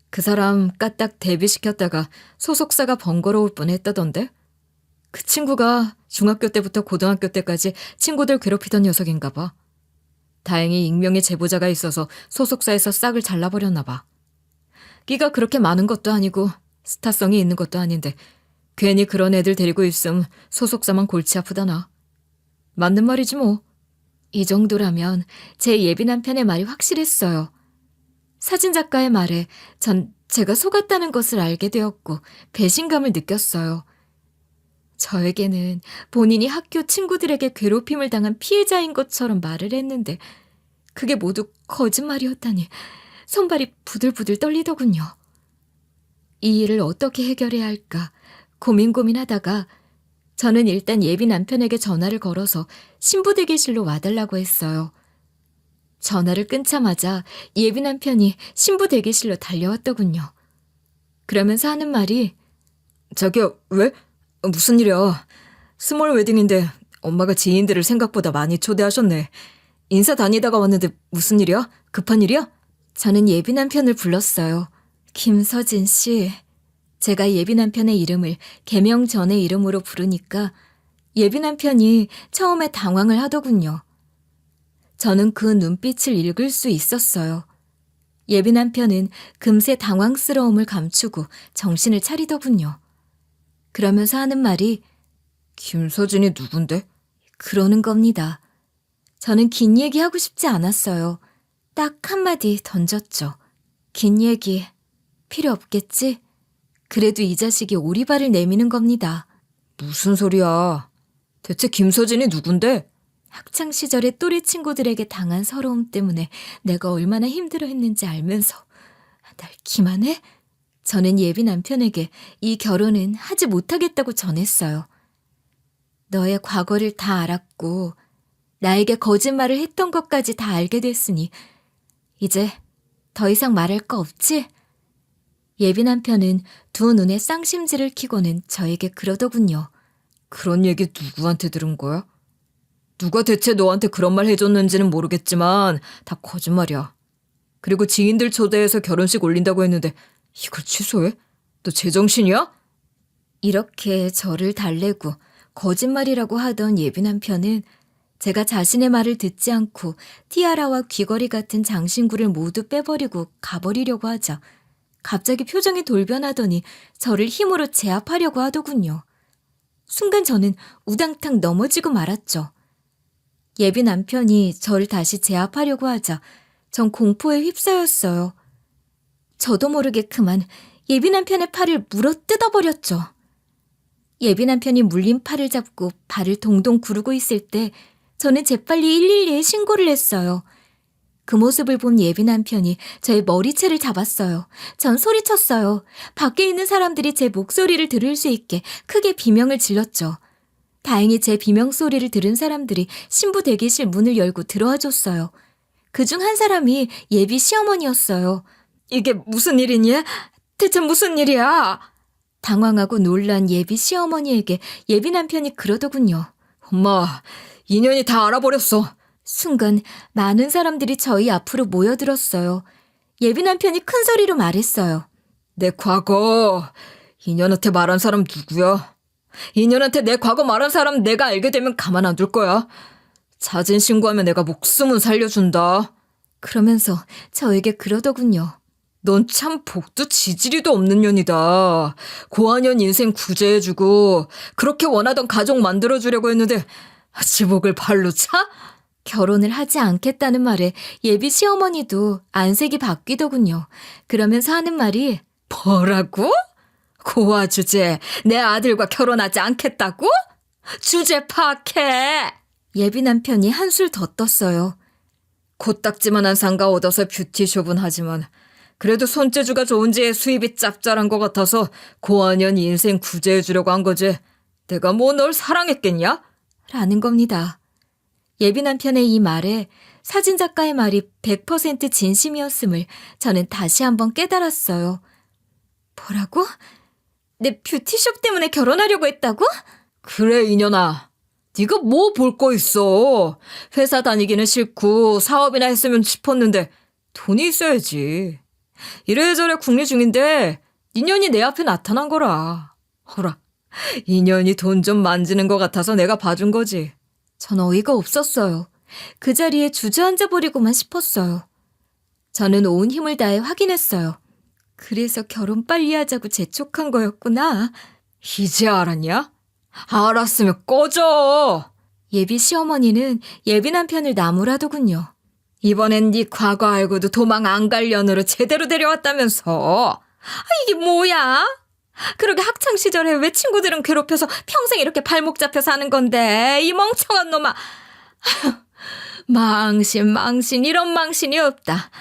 그 사람 까딱 데뷔시켰다가 소속사가 번거로울 뻔했다던데? 그 친구가 중학교 때부터 고등학교 때까지 친구들 괴롭히던 녀석인가 봐. 다행히 익명의 제보자가 있어서 소속사에서 싹을 잘라버렸나 봐. 끼가 그렇게 많은 것도 아니고 스타성이 있는 것도 아닌데 괜히 그런 애들 데리고 있음 소속사만 골치 아프다나. 맞는 말이지 뭐. 이 정도라면 제 예비 남편의 말이 확실했어요. 사진작가의 말에 전 제가 속았다는 것을 알게 되었고 배신감을 느꼈어요. 저에게는 본인이 학교 친구들에게 괴롭힘을 당한 피해자인 것처럼 말을 했는데 그게 모두 거짓말이었다니 손발이 부들부들 떨리더군요. 이 일을 어떻게 해결해야 할까 고민하다가 저는 일단 예비 남편에게 전화를 걸어서 신부 대기실로 와달라고 했어요. 전화를 끊자마자 예비 남편이 신부 대기실로 달려왔더군요. 그러면서 하는 말이 저기요, 왜? 무슨 일이야? 스몰 웨딩인데 엄마가 지인들을 생각보다 많이 초대하셨네. 인사 다니다가 왔는데 무슨 일이야? 급한 일이야? 저는 예비 남편을 불렀어요. 김서진 씨. 제가 예비 남편의 이름을 개명 전의 이름으로 부르니까 예비 남편이 처음에 당황을 하더군요. 저는 그 눈빛을 읽을 수 있었어요. 예비 남편은 금세 당황스러움을 감추고 정신을 차리더군요. 그러면서 하는 말이 김서진이 누군데? 그러는 겁니다. 저는 긴 얘기 하고 싶지 않았어요. 딱 한마디 던졌죠. 긴 얘기 필요 없겠지? 그래도 이 자식이 오리발을 내미는 겁니다. 무슨 소리야? 대체 김서진이 누군데? 학창시절에 또래 친구들에게 당한 서러움 때문에 내가 얼마나 힘들어했는지 알면서 날 기만해? 저는 예비 남편에게 이 결혼은 하지 못하겠다고 전했어요. 너의 과거를 다 알았고 나에게 거짓말을 했던 것까지 다 알게 됐으니 이제 더 이상 말할 거 없지? 예비 남편은 두 눈에 쌍심지를 켜고는 저에게 그러더군요. 그런 얘기 누구한테 들은 거야? 누가 대체 너한테 그런 말 해줬는지는 모르겠지만 다 거짓말이야. 그리고 지인들 초대해서 결혼식 올린다고 했는데 이걸 취소해? 너 제정신이야? 이렇게 저를 달래고 거짓말이라고 하던 예비 남편은 제가 자신의 말을 듣지 않고 티아라와 귀걸이 같은 장신구를 모두 빼버리고 가버리려고 하자 갑자기 표정이 돌변하더니 저를 힘으로 제압하려고 하더군요. 순간 저는 우당탕 넘어지고 말았죠. 예비 남편이 저를 다시 제압하려고 하자 전 공포에 휩싸였어요. 저도 모르게 그만 예비 남편의 팔을 물어 뜯어버렸죠. 예비 남편이 물린 팔을 잡고 발을 동동 구르고 있을 때 저는 재빨리 112에 신고를 했어요. 그 모습을 본 예비 남편이 저의 머리채를 잡았어요. 전 소리쳤어요. 밖에 있는 사람들이 제 목소리를 들을 수 있게 크게 비명을 질렀죠. 다행히 제 비명 소리를 들은 사람들이 신부 대기실 문을 열고 들어와 줬어요. 그중 한 사람이 예비 시어머니였어요. 이게 무슨 일이니? 대체 무슨 일이야? 당황하고 놀란 예비 시어머니에게 예비 남편이 그러더군요. 엄마, 인연이 다 알아버렸어. 순간 많은 사람들이 저희 앞으로 모여들었어요. 예비 남편이 큰 소리로 말했어요. 내 과거, 인연한테 말한 사람 누구야? 인연한테 내 과거 말한 사람 내가 알게 되면 가만 안 둘 거야. 자진 신고하면 내가 목숨은 살려준다. 그러면서 저에게 그러더군요. 넌 참 복도 지지리도 없는 년이다. 고아년 인생 구제해주고 그렇게 원하던 가족 만들어주려고 했는데 지복을 발로 차? 결혼을 하지 않겠다는 말에 예비 시어머니도 안색이 바뀌더군요. 그러면서 하는 말이 뭐라고? 고아 주제, 내 아들과 결혼하지 않겠다고? 주제 파악해! 예비 남편이 한술 더 떴어요. 코딱지만한 상가 얻어서 뷰티숍은 하지만 그래도 손재주가 좋은지 수입이 짭짤한 것 같아서 고아년 인생 구제해주려고 한 거지. 내가 뭐 널 사랑했겠냐? 라는 겁니다. 예비 남편의 이 말에 사진작가의 말이 100% 진심이었음을 저는 다시 한번 깨달았어요. 뭐라고? 내 뷰티숍 때문에 결혼하려고 했다고? 그래 이년아. 네가 뭐 볼 거 있어. 회사 다니기는 싫고 사업이나 했으면 싶었는데 돈이 있어야지. 이래저래 궁리 중인데 인연이 내 앞에 나타난 거라. 허라, 인연이 돈 좀 만지는 것 같아서 내가 봐준 거지. 전 어이가 없었어요. 그 자리에 주저앉아버리고만 싶었어요. 저는 온 힘을 다해 확인했어요. 그래서 결혼 빨리 하자고 재촉한 거였구나. 이제 알았냐? 알았으면 꺼져. 예비 시어머니는 예비 남편을 나무라더군요. 이번엔 네 과거 알고도 도망 안 갈 년으로 제대로 데려왔다면서. 이게 뭐야? 그러게 학창시절에 왜 친구들은 괴롭혀서 평생 이렇게 발목 잡혀 사는 건데 이 멍청한 놈아. 망신 이런 망신이 없다.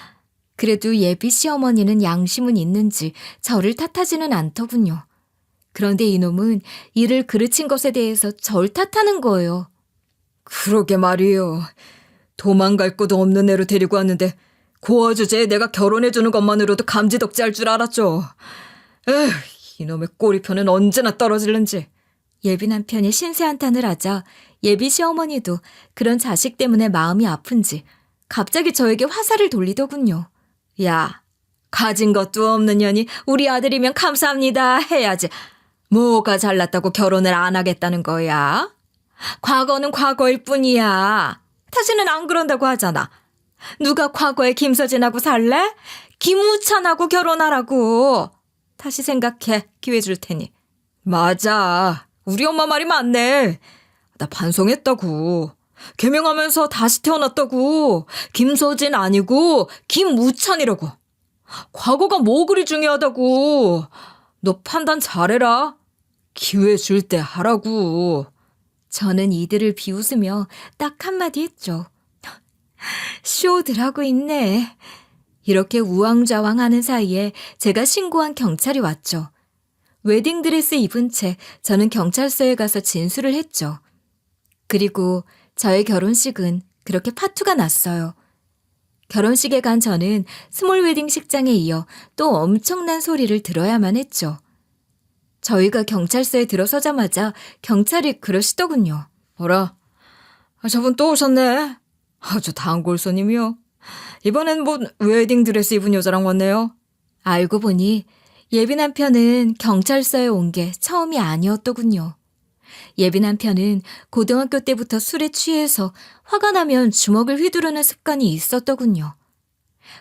그래도 예비 시어머니는 양심은 있는지 저를 탓하지는 않더군요. 그런데 이놈은 이를 그르친 것에 대해서 절 탓하는 거예요. 그러게 말이요. 도망갈 곳도 없는 애로 데리고 왔는데 고아 주제에 내가 결혼해주는 것만으로도 감지덕지할 줄 알았죠. 에휴, 이놈의 꼬리표는 언제나 떨어질는지. 예비 남편이 신세한탄을 하자 예비 시어머니도 그런 자식 때문에 마음이 아픈지 갑자기 저에게 화살을 돌리더군요. 야, 가진 것도 없는 년이 우리 아들이면 감사합니다 해야지. 뭐가 잘났다고 결혼을 안 하겠다는 거야? 과거는 과거일 뿐이야. 다시는 안 그런다고 하잖아. 누가 과거에 김서진하고 살래? 김우찬하고 결혼하라고. 다시 생각해. 기회 줄 테니. 맞아. 우리 엄마 말이 맞네. 나 반성했다고. 개명하면서 다시 태어났다고. 김서진 아니고 김우찬이라고. 과거가 뭐 그리 중요하다고. 너 판단 잘해라. 기회 줄 때 하라고. 저는 이들을 비웃으며 딱 한마디 했죠. 쇼들 하고 있네. 이렇게 우왕좌왕하는 사이에 제가 신고한 경찰이 왔죠. 웨딩드레스 입은 채 저는 경찰서에 가서 진술을 했죠. 그리고 저의 결혼식은 그렇게 파투가 났어요. 결혼식에 간 저는 스몰 웨딩식장에 이어 또 엄청난 소리를 들어야만 했죠. 저희가 경찰서에 들어서자마자 경찰이 그러시더군요. 어라, 저분 또 오셨네. 아주 단골 손님이요. 이번엔 뭐 웨딩드레스 입은 여자랑 왔네요. 알고 보니 예비 남편은 경찰서에 온 게 처음이 아니었더군요. 예비 남편은 고등학교 때부터 술에 취해서 화가 나면 주먹을 휘두르는 습관이 있었더군요.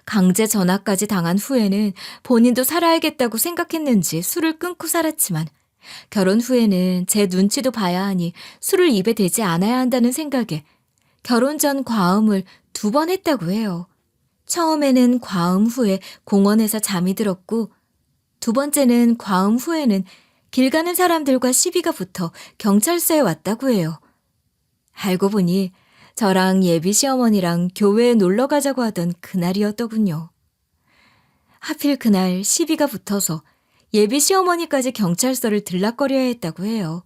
강제 전학까지 당한 후에는 본인도 살아야겠다고 생각했는지 술을 끊고 살았지만 결혼 후에는 제 눈치도 봐야 하니 술을 입에 대지 않아야 한다는 생각에 결혼 전 과음을 2번 했다고 해요. 처음에는 과음 후에 공원에서 잠이 들었고 2번째는 과음 후에는 길 가는 사람들과 시비가 붙어 경찰서에 왔다고 해요. 알고 보니 저랑 예비 시어머니랑 교회에 놀러 가자고 하던 그날이었더군요. 하필 그날 시비가 붙어서 예비 시어머니까지 경찰서를 들락거려야 했다고 해요.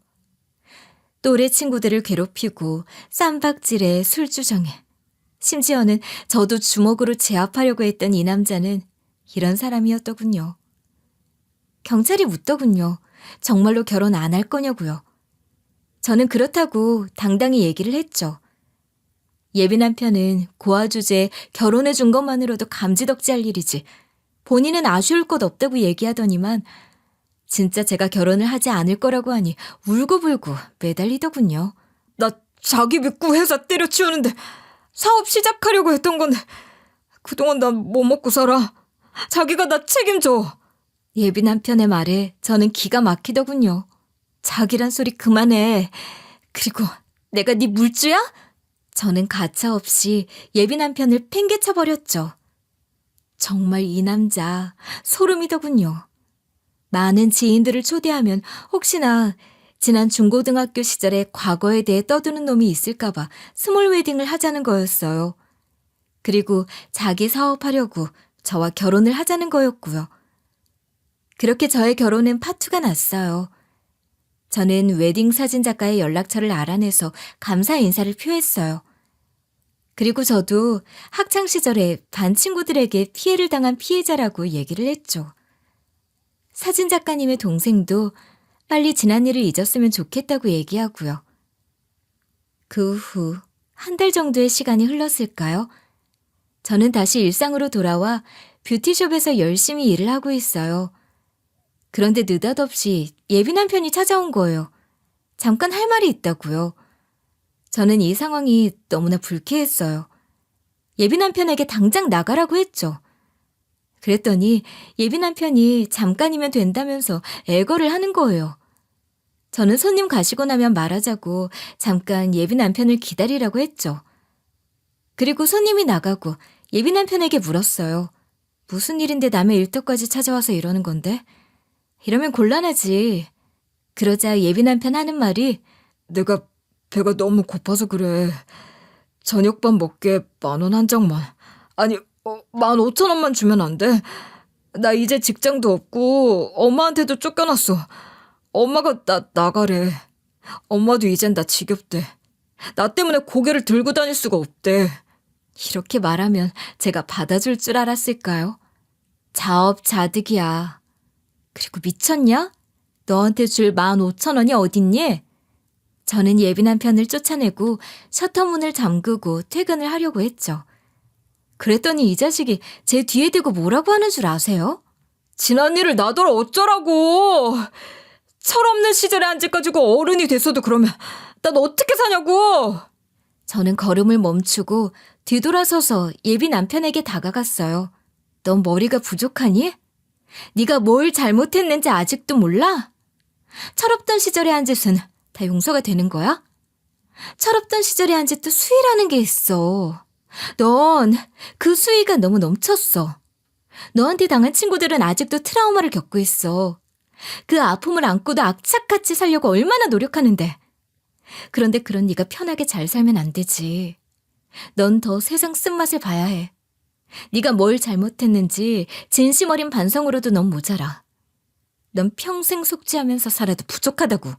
또래 친구들을 괴롭히고 쌈박질에 술주정에 심지어는 저도 주먹으로 제압하려고 했던 이 남자는 이런 사람이었더군요. 경찰이 묻더군요. 정말로 결혼 안 할 거냐고요. 저는 그렇다고 당당히 얘기를 했죠. 예비 남편은 고아 주제에 결혼해 준 것만으로도 감지덕지할 일이지 본인은 아쉬울 것 없다고 얘기하더니만 진짜 제가 결혼을 하지 않을 거라고 하니 울고불고 매달리더군요. 나 자기 믿고 회사 때려치우는데 사업 시작하려고 했던 건데 그동안 난 뭐 먹고 살아. 자기가 나 책임져. 예비 남편의 말에 저는 기가 막히더군요. 자기란 소리 그만해. 그리고 내가 네 물주야? 저는 가차없이 예비 남편을 팽개쳐버렸죠. 정말 이 남자 소름이더군요. 많은 지인들을 초대하면 혹시나 지난 중고등학교 시절의 과거에 대해 떠드는 놈이 있을까봐 스몰 웨딩을 하자는 거였어요. 그리고 자기 사업하려고 저와 결혼을 하자는 거였고요. 그렇게 저의 결혼은 파투가 났어요. 저는 웨딩 사진 작가의 연락처를 알아내서 감사 인사를 표했어요. 그리고 저도 학창시절에 반 친구들에게 피해를 당한 피해자라고 얘기를 했죠. 사진 작가님의 동생도 빨리 지난 일을 잊었으면 좋겠다고 얘기하고요. 그 후 한 달 정도의 시간이 흘렀을까요? 저는 다시 일상으로 돌아와 뷰티숍에서 열심히 일을 하고 있어요. 그런데 느닷없이 예비 남편이 찾아온 거예요. 잠깐 할 말이 있다고요. 저는 이 상황이 너무나 불쾌했어요. 예비 남편에게 당장 나가라고 했죠. 그랬더니 예비 남편이 잠깐이면 된다면서 애걸을 하는 거예요. 저는 손님 가시고 나면 말하자고 잠깐 예비 남편을 기다리라고 했죠. 그리고 손님이 나가고 예비 남편에게 물었어요. 무슨 일인데 남의 일터까지 찾아와서 이러는 건데? 이러면 곤란하지. 그러자 예비 남편 하는 말이 내가 배가 너무 고파서 그래. 저녁밥 먹게 10,000원 한 장만. 아니 15,000원만 주면 안 돼? 나 이제 직장도 없고 엄마한테도 쫓겨났어. 엄마가 나 나가래. 엄마도 이젠 나 지겹대. 나 때문에 고개를 들고 다닐 수가 없대. 이렇게 말하면 제가 받아줄 줄 알았을까요? 자업자득이야. 그리고 미쳤냐? 너한테 줄 15,000원이 어딨니? 저는 예비 남편을 쫓아내고 셔터문을 잠그고 퇴근을 하려고 했죠. 그랬더니 이 자식이 제 뒤에 대고 뭐라고 하는 줄 아세요? 지난 일을 나더러 어쩌라고. 철없는 시절에 앉아가지고 어른이 됐어도 그러면 난 어떻게 사냐고. 저는 걸음을 멈추고 뒤돌아서서 예비 남편에게 다가갔어요. 넌 머리가 부족하니? 네가 뭘 잘못했는지 아직도 몰라? 철없던 시절에 한 짓은 다 용서가 되는 거야? 철없던 시절에 한 짓도 수위라는 게 있어. 넌 그 수위가 너무 넘쳤어. 너한테 당한 친구들은 아직도 트라우마를 겪고 있어. 그 아픔을 안고도 악착같이 살려고 얼마나 노력하는데. 그런데 그런 네가 편하게 잘 살면 안 되지. 넌 더 세상 쓴맛을 봐야 해. 네가 뭘 잘못했는지 진심 어린 반성으로도 넌 모자라. 넌 평생 속죄하면서 살아도 부족하다고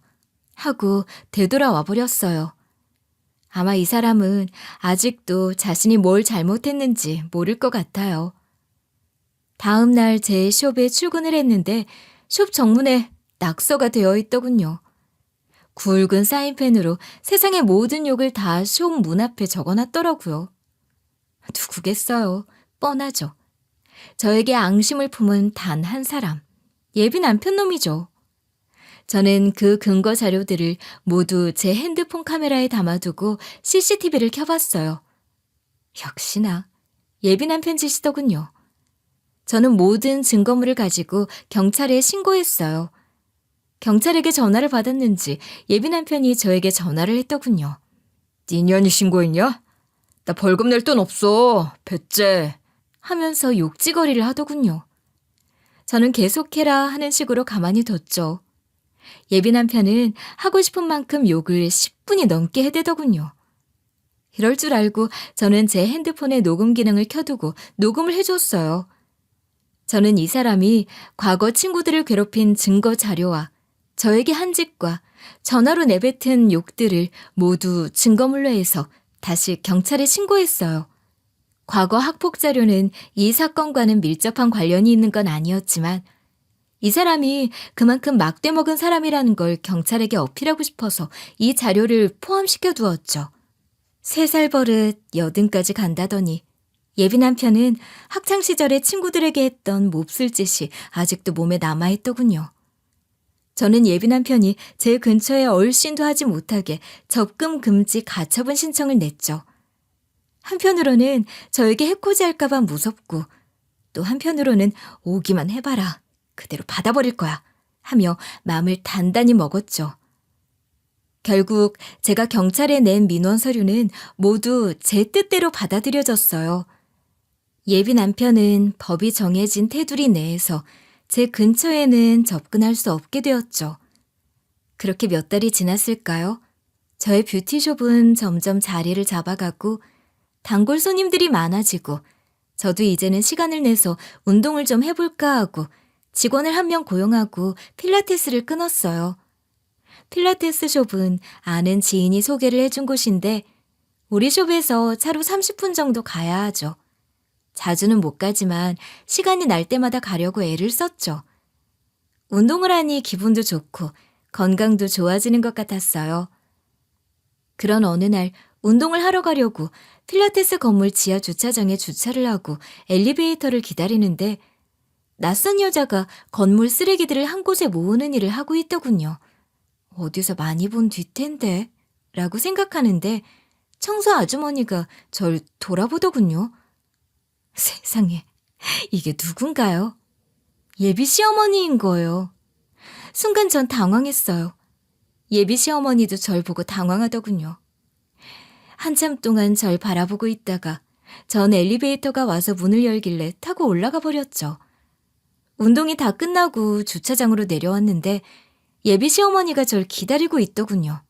하고 되돌아와 버렸어요. 아마 이 사람은 아직도 자신이 뭘 잘못했는지 모를 것 같아요. 다음 날 제 숍에 출근을 했는데 숍 정문에 낙서가 되어 있더군요. 굵은 사인펜으로 세상의 모든 욕을 다 숍 문 앞에 적어놨더라고요. 누구겠어요? 뻔하죠. 저에게 앙심을 품은 단 한 사람, 예비 남편 놈이죠. 저는 그 근거 자료들을 모두 제 핸드폰 카메라에 담아두고 CCTV를 켜봤어요. 역시나 예비 남편 짓이더군요. 저는 모든 증거물을 가지고 경찰에 신고했어요. 경찰에게 전화를 받았는지 예비 남편이 저에게 전화를 했더군요. 네 년이 신고했냐? 나 벌금 낼 돈 없어. 배째. 하면서 욕지거리를 하더군요. 저는 계속해라 하는 식으로 가만히 뒀죠. 예비 남편은 하고 싶은 만큼 욕을 10분이 넘게 해대더군요. 이럴 줄 알고 저는 제 핸드폰에 녹음 기능을 켜두고 녹음을 해줬어요. 저는 이 사람이 과거 친구들을 괴롭힌 증거 자료와 저에게 한 짓과 전화로 내뱉은 욕들을 모두 증거물로 해서 다시 경찰에 신고했어요. 과거 학폭 자료는 이 사건과는 밀접한 관련이 있는 건 아니었지만 이 사람이 그만큼 막대 먹은 사람이라는 걸 경찰에게 어필하고 싶어서 이 자료를 포함시켜 두었죠. 3살 버릇 80까지 간다더니 예비 남편은 학창시절에 친구들에게 했던 몹쓸 짓이 아직도 몸에 남아있더군요. 저는 예비 남편이 제 근처에 얼씬도 하지 못하게 접근 금지 가처분 신청을 냈죠. 한편으로는 저에게 해코지할까봐 무섭고 또 한편으로는 오기만 해봐라. 그대로 받아버릴 거야. 하며 마음을 단단히 먹었죠. 결국 제가 경찰에 낸 민원 서류는 모두 제 뜻대로 받아들여졌어요. 예비 남편은 법이 정해진 테두리 내에서 제 근처에는 접근할 수 없게 되었죠. 그렇게 몇 달이 지났을까요? 저의 뷰티숍은 점점 자리를 잡아가고 단골 손님들이 많아지고 저도 이제는 시간을 내서 운동을 좀 해볼까 하고 직원을 1명 고용하고 필라테스를 끊었어요. 필라테스 숍은 아는 지인이 소개를 해준 곳인데 우리 숍에서 차로 30분 정도 가야 하죠. 자주는 못 가지만 시간이 날 때마다 가려고 애를 썼죠. 운동을 하니 기분도 좋고 건강도 좋아지는 것 같았어요. 그런 어느 날 운동을 하러 가려고 필라테스 건물 지하 주차장에 주차를 하고 엘리베이터를 기다리는데 낯선 여자가 건물 쓰레기들을 한 곳에 모으는 일을 하고 있더군요. 어디서 많이 본 뒤텐데 라고 생각하는데 청소 아주머니가 절 돌아보더군요. 세상에, 이게 누군가요? 예비 시어머니인 거예요. 순간 전 당황했어요. 예비 시어머니도 절 보고 당황하더군요. 한참 동안 절 바라보고 있다가 전 엘리베이터가 와서 문을 열길래 타고 올라가 버렸죠. 운동이 다 끝나고 주차장으로 내려왔는데 예비 시어머니가 절 기다리고 있더군요.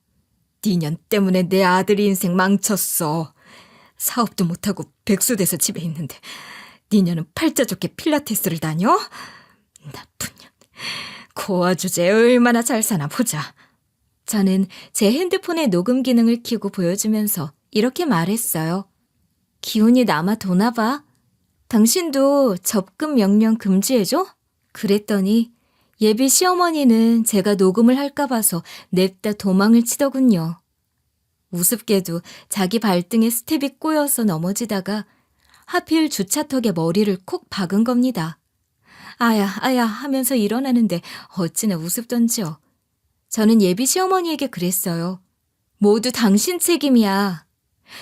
니년 때문에 내 아들이 인생 망쳤어. 사업도 못하고 백수돼서 집에 있는데 니년은 팔자 좋게 필라테스를 다녀? 나쁜 년. 고아 주제 얼마나 잘 사나 보자. 저는 제 핸드폰에 녹음 기능을 켜고 보여주면서 이렇게 말했어요. 기운이 남아 도나 봐. 당신도 접근 명령 금지해줘? 그랬더니 예비 시어머니는 제가 녹음을 할까 봐서 냅다 도망을 치더군요. 우습게도 자기 발등에 스텝이 꼬여서 넘어지다가 하필 주차턱에 머리를 콕 박은 겁니다. 아야, 아야 하면서 일어나는데 어찌나 우습던지요. 저는 예비 시어머니에게 그랬어요. 모두 당신 책임이야.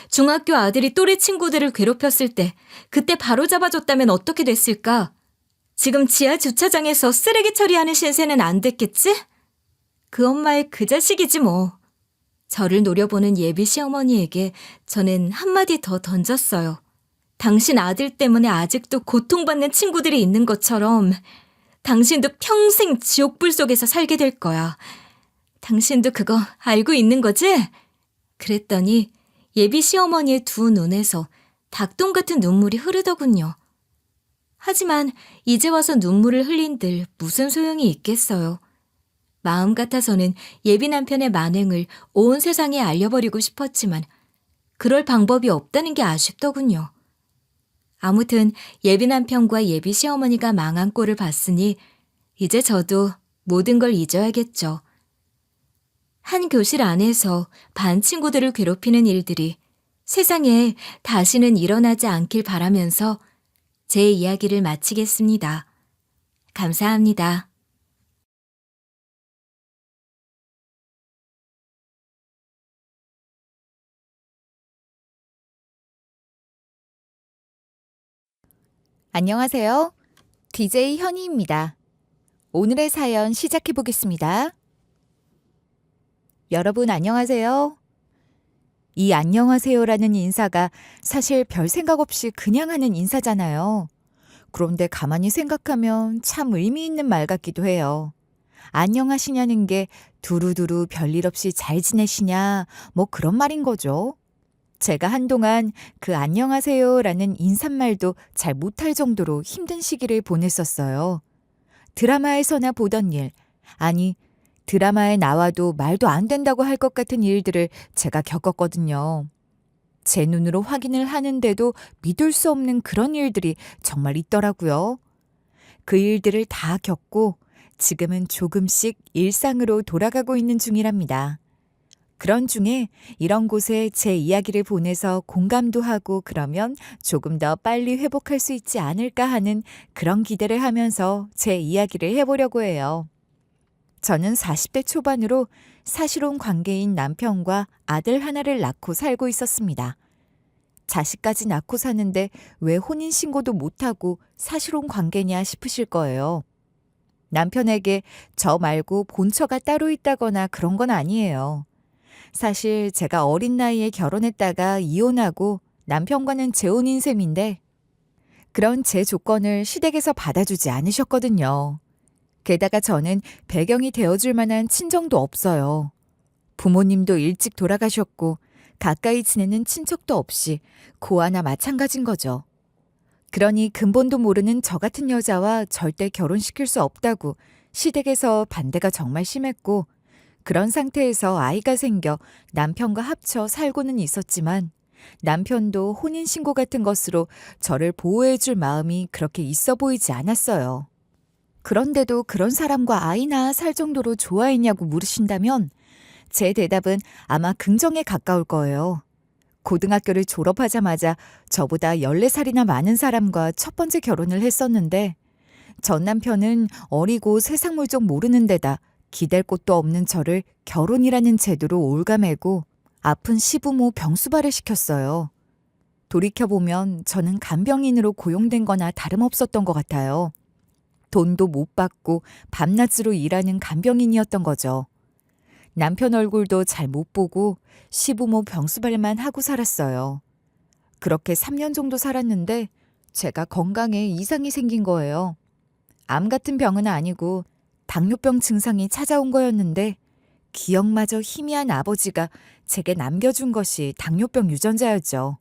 중학교 아들이 또래 친구들을 괴롭혔을 때 그때 바로 잡아줬다면 어떻게 됐을까? 지금 지하 주차장에서 쓰레기 처리하는 신세는 안 됐겠지? 그 엄마의 그 자식이지 뭐. 저를 노려보는 예비 시어머니에게 저는 한마디 더 던졌어요. 당신 아들 때문에 아직도 고통받는 친구들이 있는 것처럼 당신도 평생 지옥불 속에서 살게 될 거야. 당신도 그거 알고 있는 거지? 그랬더니 예비 시어머니의 두 눈에서 닭똥 같은 눈물이 흐르더군요. 하지만 이제 와서 눈물을 흘린들 무슨 소용이 있겠어요. 마음 같아서는 예비 남편의 만행을 온 세상에 알려버리고 싶었지만 그럴 방법이 없다는 게 아쉽더군요. 아무튼 예비 남편과 예비 시어머니가 망한 꼴을 봤으니 이제 저도 모든 걸 잊어야겠죠. 한 교실 안에서 반 친구들을 괴롭히는 일들이 세상에 다시는 일어나지 않길 바라면서 제 이야기를 마치겠습니다. 감사합니다. 안녕하세요. DJ 현희입니다. 오늘의 사연 시작해 보겠습니다. 여러분 안녕하세요. 이 안녕하세요라는 인사가 사실 별 생각 없이 그냥 하는 인사잖아요. 그런데 가만히 생각하면 참 의미 있는 말 같기도 해요. 안녕하시냐는 게 두루두루 별일 없이 잘 지내시냐 뭐 그런 말인 거죠. 제가 한동안 그 안녕하세요라는 인사말도 잘 못할 정도로 힘든 시기를 보냈었어요. 드라마에서나 보던 일, 아니 드라마에 나와도 말도 안 된다고 할 것 같은 일들을 제가 겪었거든요. 제 눈으로 확인을 하는데도 믿을 수 없는 그런 일들이 정말 있더라고요. 그 일들을 다 겪고 지금은 조금씩 일상으로 돌아가고 있는 중이랍니다. 그런 중에 이런 곳에 제 이야기를 보내서 공감도 하고 그러면 조금 더 빨리 회복할 수 있지 않을까 하는 그런 기대를 하면서 제 이야기를 해보려고 해요. 저는 40대 초반으로 사실혼 관계인 남편과 아들 하나를 낳고 살고 있었습니다. 자식까지 낳고 사는데 왜 혼인신고도 못하고 사실혼 관계냐 싶으실 거예요. 남편에게 저 말고 본처가 따로 있다거나 그런 건 아니에요. 사실 제가 어린 나이에 결혼했다가 이혼하고 남편과는 재혼인 셈인데 그런 제 조건을 시댁에서 받아주지 않으셨거든요. 게다가 저는 배경이 되어줄 만한 친정도 없어요. 부모님도 일찍 돌아가셨고 가까이 지내는 친척도 없이 고아나 마찬가지인 거죠. 그러니 근본도 모르는 저 같은 여자와 절대 결혼시킬 수 없다고 시댁에서 반대가 정말 심했고 그런 상태에서 아이가 생겨 남편과 합쳐 살고는 있었지만 남편도 혼인신고 같은 것으로 저를 보호해줄 마음이 그렇게 있어 보이지 않았어요. 그런데도 그런 사람과 아이나 살 정도로 좋아했냐고 물으신다면 제 대답은 아마 긍정에 가까울 거예요. 고등학교를 졸업하자마자 저보다 14살이나 많은 사람과 첫 번째 결혼을 했었는데 전 남편은 어리고 세상 물정 모르는 데다 기댈 곳도 없는 저를 결혼이라는 제도로 올가매고 아픈 시부모 병수발을 시켰어요. 돌이켜보면 저는 간병인으로 고용된 거나 다름없었던 것 같아요. 돈도 못 받고 밤낮으로 일하는 간병인이었던 거죠. 남편 얼굴도 잘 못 보고 시부모 병수발만 하고 살았어요. 그렇게 3년 정도 살았는데 제가 건강에 이상이 생긴 거예요. 암 같은 병은 아니고 당뇨병 증상이 찾아온 거였는데 기억마저 희미한 아버지가 제게 남겨준 것이 당뇨병 유전자였죠.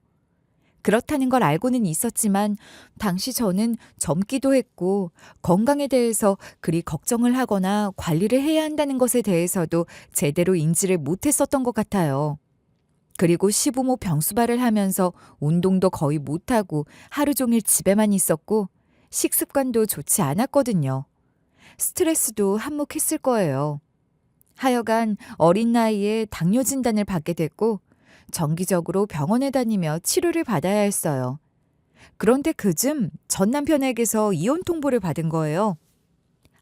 그렇다는 걸 알고는 있었지만 당시 저는 젊기도 했고 건강에 대해서 그리 걱정을 하거나 관리를 해야 한다는 것에 대해서도 제대로 인지를 못했었던 것 같아요. 그리고 시부모 병수발을 하면서 운동도 거의 못하고 하루 종일 집에만 있었고 식습관도 좋지 않았거든요. 스트레스도 한몫했을 거예요. 하여간 어린 나이에 당뇨 진단을 받게 됐고 정기적으로 병원에 다니며 치료를 받아야 했어요. 그런데 그즘 전 남편에게서 이혼 통보를 받은 거예요.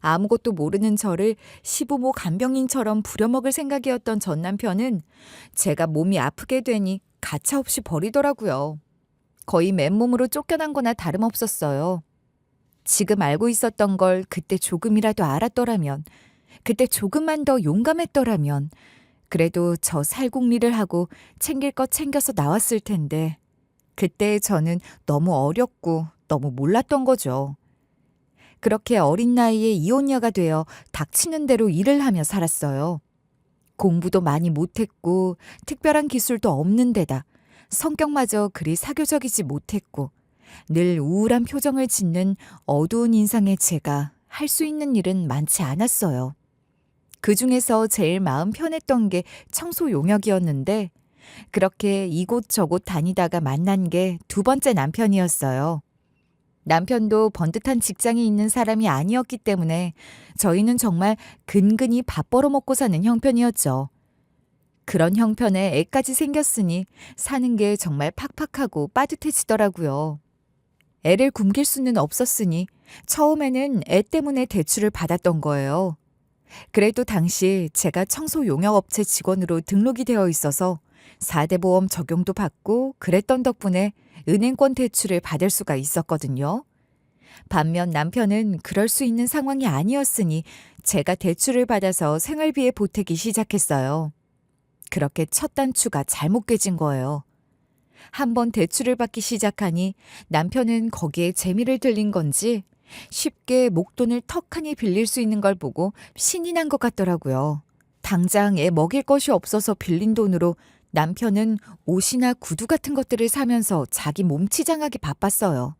아무것도 모르는 저를 시부모 간병인처럼 부려먹을 생각이었던 전 남편은 제가 몸이 아프게 되니 가차없이 버리더라고요. 거의 맨몸으로 쫓겨난 거나 다름없었어요. 지금 알고 있었던 걸 그때 조금이라도 알았더라면, 그때 조금만 더 용감했더라면, 그래도 저 살궁리를 하고 챙길 것 챙겨서 나왔을 텐데, 그때 저는 너무 어렸고 너무 몰랐던 거죠. 그렇게 어린 나이에 이혼녀가 되어 닥치는 대로 일을 하며 살았어요. 공부도 많이 못했고 특별한 기술도 없는 데다 성격마저 그리 사교적이지 못했고 늘 우울한 표정을 짓는 어두운 인상의 제가 할 수 있는 일은 많지 않았어요. 그중에서 제일 마음 편했던 게 청소 용역이었는데 그렇게 이곳저곳 다니다가 만난 게 두 번째 남편이었어요. 남편도 번듯한 직장이 있는 사람이 아니었기 때문에 저희는 정말 근근히 밥 벌어먹고 사는 형편이었죠. 그런 형편에 애까지 생겼으니 사는 게 정말 팍팍하고 빠듯해지더라고요. 애를 굶길 수는 없었으니 처음에는 애 때문에 대출을 받았던 거예요. 그래도 당시 제가 청소 용역업체 직원으로 등록이 되어 있어서 4대 보험 적용도 받고 그랬던 덕분에 은행권 대출을 받을 수가 있었거든요. 반면 남편은 그럴 수 있는 상황이 아니었으니 제가 대출을 받아서 생활비에 보태기 시작했어요. 그렇게 첫 단추가 잘못 깨진 거예요. 한번 대출을 받기 시작하니 남편은 거기에 재미를 들린 건지 쉽게 목돈을 턱하니 빌릴 수 있는 걸 보고 신이 난 것 같더라고요. 당장 애 먹일 것이 없어서 빌린 돈으로 남편은 옷이나 구두 같은 것들을 사면서 자기 몸치장하게 바빴어요.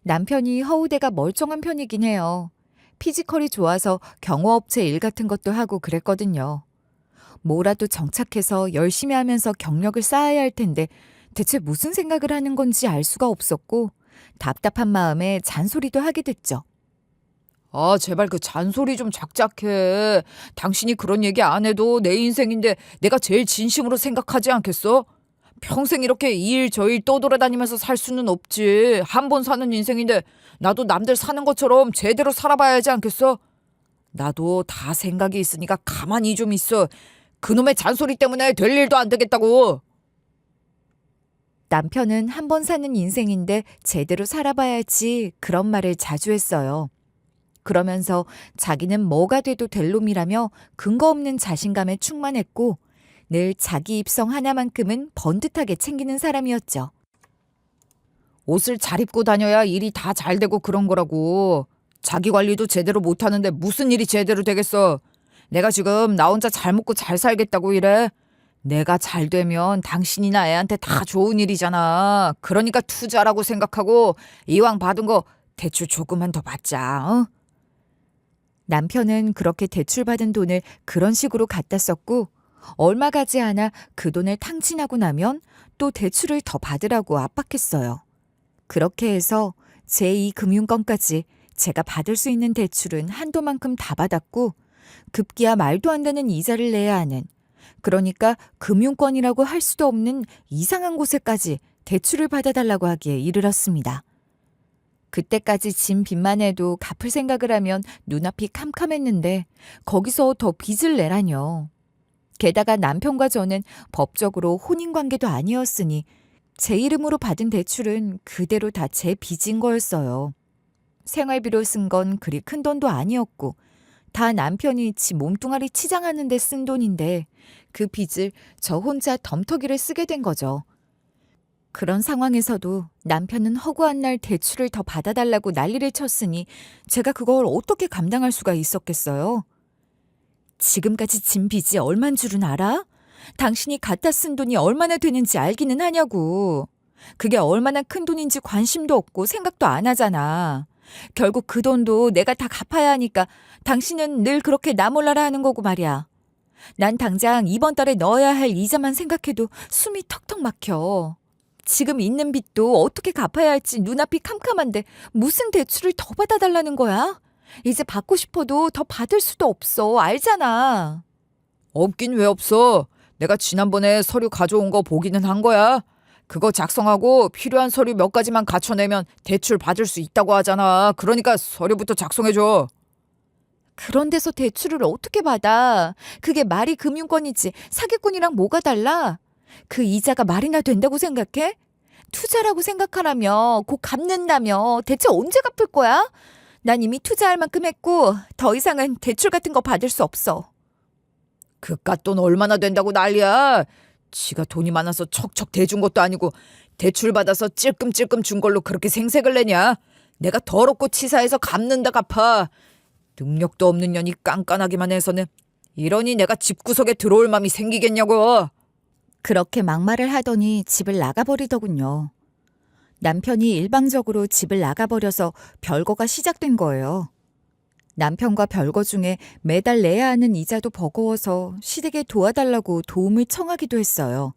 남편이 허우대가 멀쩡한 편이긴 해요. 피지컬이 좋아서 경호업체 일 같은 것도 하고 그랬거든요. 뭐라도 정착해서 열심히 하면서 경력을 쌓아야 할 텐데 대체 무슨 생각을 하는 건지 알 수가 없었고 답답한 마음에 잔소리도 하게 됐죠. 아, 제발 그 잔소리 좀 작작해. 당신이 그런 얘기 안 해도 내 인생인데 내가 제일 진심으로 생각하지 않겠어? 평생 이렇게 이 일 저 일 떠돌아다니면서 살 수는 없지. 한 번 사는 인생인데 나도 남들 사는 것처럼 제대로 살아봐야지 않겠어? 나도 다 생각이 있으니까 가만히 좀 있어. 그놈의 잔소리 때문에 될 일도 안 되겠다고. 남편은 한 번 사는 인생인데 제대로 살아봐야지 그런 말을 자주 했어요. 그러면서 자기는 뭐가 돼도 될 놈이라며 근거 없는 자신감에 충만했고 늘 자기 입성 하나만큼은 번듯하게 챙기는 사람이었죠. 옷을 잘 입고 다녀야 일이 다 잘 되고 그런 거라고. 자기 관리도 제대로 못하는데 무슨 일이 제대로 되겠어. 내가 지금 나 혼자 잘 먹고 잘 살겠다고 이래. 내가 잘 되면 당신이나 애한테 다 좋은 일이잖아. 그러니까 투자라고 생각하고 이왕 받은 거 대출 조금만 더 받자. 어? 남편은 그렇게 대출받은 돈을 그런 식으로 갖다 썼고 얼마 가지 않아 그 돈을 탕진하고 나면 또 대출을 더 받으라고 압박했어요. 그렇게 해서 제2금융권까지 제가 받을 수 있는 대출은 한도만큼 다 받았고 급기야 말도 안 되는 이자를 내야 하는, 그러니까 금융권이라고 할 수도 없는 이상한 곳에까지 대출을 받아달라고 하기에 이르렀습니다. 그때까지 진 빚만 해도 갚을 생각을 하면 눈앞이 캄캄했는데 거기서 더 빚을 내라뇨. 게다가 남편과 저는 법적으로 혼인관계도 아니었으니 제 이름으로 받은 대출은 그대로 다 제 빚인 거였어요. 생활비로 쓴 건 그리 큰 돈도 아니었고 다 남편이 지 몸뚱아리 치장하는 데 쓴 돈인데 그 빚을 저 혼자 덤터기를 쓰게 된 거죠. 그런 상황에서도 남편은 허구한 날 대출을 더 받아달라고 난리를 쳤으니 제가 그걸 어떻게 감당할 수가 있었겠어요? 지금까지 진 빚이 얼만 줄은 알아? 당신이 갖다 쓴 돈이 얼마나 되는지 알기는 하냐고. 그게 얼마나 큰 돈인지 관심도 없고 생각도 안 하잖아. 결국 그 돈도 내가 다 갚아야 하니까 당신은 늘 그렇게 나 몰라라 하는 거고 말이야. 난 당장 이번 달에 넣어야 할 이자만 생각해도 숨이 턱턱 막혀. 지금 있는 빚도 어떻게 갚아야 할지 눈앞이 캄캄한데 무슨 대출을 더 받아달라는 거야? 이제 받고 싶어도 더 받을 수도 없어. 알잖아. 없긴 왜 없어. 내가 지난번에 서류 가져온 거 보기는 한 거야. 그거 작성하고 필요한 서류 몇 가지만 갖춰내면 대출 받을 수 있다고 하잖아. 그러니까 서류부터 작성해줘. 그런 데서 대출을 어떻게 받아? 그게 말이 금융권이지. 사기꾼이랑 뭐가 달라? 그 이자가 말이나 된다고 생각해? 투자라고 생각하라며, 곧 갚는다며. 대체 언제 갚을 거야? 난 이미 투자할 만큼 했고 더 이상은 대출 같은 거 받을 수 없어. 그깟 돈 얼마나 된다고 난리야. 지가 돈이 많아서 척척 대준 것도 아니고 대출 받아서 찔끔찔끔 준 걸로 그렇게 생색을 내냐. 내가 더럽고 치사해서 갚는다 갚아. 능력도 없는 년이 깐깐하기만 해서는 이러니 내가 집구석에 들어올 맘이 생기겠냐고. 그렇게 막말을 하더니 집을 나가버리더군요. 남편이 일방적으로 집을 나가버려서 별거가 시작된 거예요. 남편과 별거 중에 매달 내야 하는 이자도 버거워서 시댁에 도와달라고 도움을 청하기도 했어요.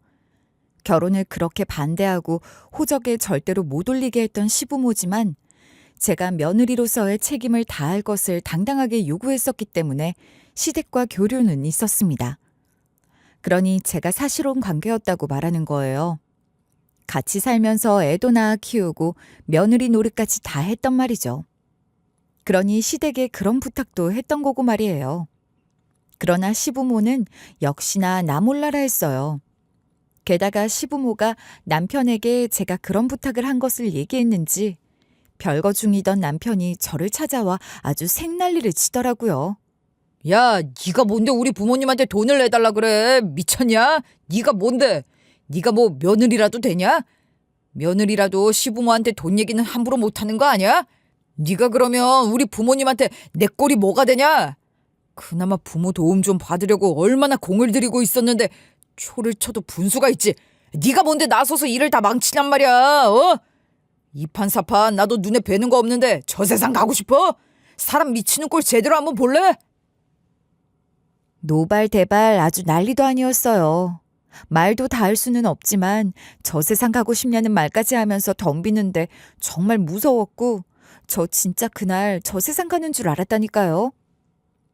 결혼을 그렇게 반대하고 호적에 절대로 못 올리게 했던 시부모지만 제가 며느리로서의 책임을 다할 것을 당당하게 요구했었기 때문에 시댁과 교류는 있었습니다. 그러니 제가 사실혼 관계였다고 말하는 거예요. 같이 살면서 애도 낳아 키우고 며느리 노릇까지 다 했던 말이죠. 그러니 시댁에 그런 부탁도 했던 거고 말이에요. 그러나 시부모는 역시나 나 몰라라 했어요. 게다가 시부모가 남편에게 제가 그런 부탁을 한 것을 얘기했는지 별거 중이던 남편이 저를 찾아와 아주 생난리를 치더라고요. 야, 네가 뭔데 우리 부모님한테 돈을 내달라 그래. 미쳤냐? 네가 뭔데? 네가 뭐 며느리라도 되냐? 며느리라도 시부모한테 돈 얘기는 함부로 못하는 거 아니야? 네가 그러면 우리 부모님한테 내 꼴이 뭐가 되냐? 그나마 부모 도움 좀 받으려고 얼마나 공을 들이고 있었는데 초를 쳐도 분수가 있지. 네가 뭔데 나서서 일을 다 망치냔 말이야. 어? 이판사판 나도 눈에 뵈는 거 없는데 저 세상 가고 싶어? 사람 미치는 꼴 제대로 한번 볼래? 노발대발 아주 난리도 아니었어요. 말도 다 할 수는 없지만 저 세상 가고 싶냐는 말까지 하면서 덤비는데 정말 무서웠고 저 진짜 그날 저 세상 가는 줄 알았다니까요.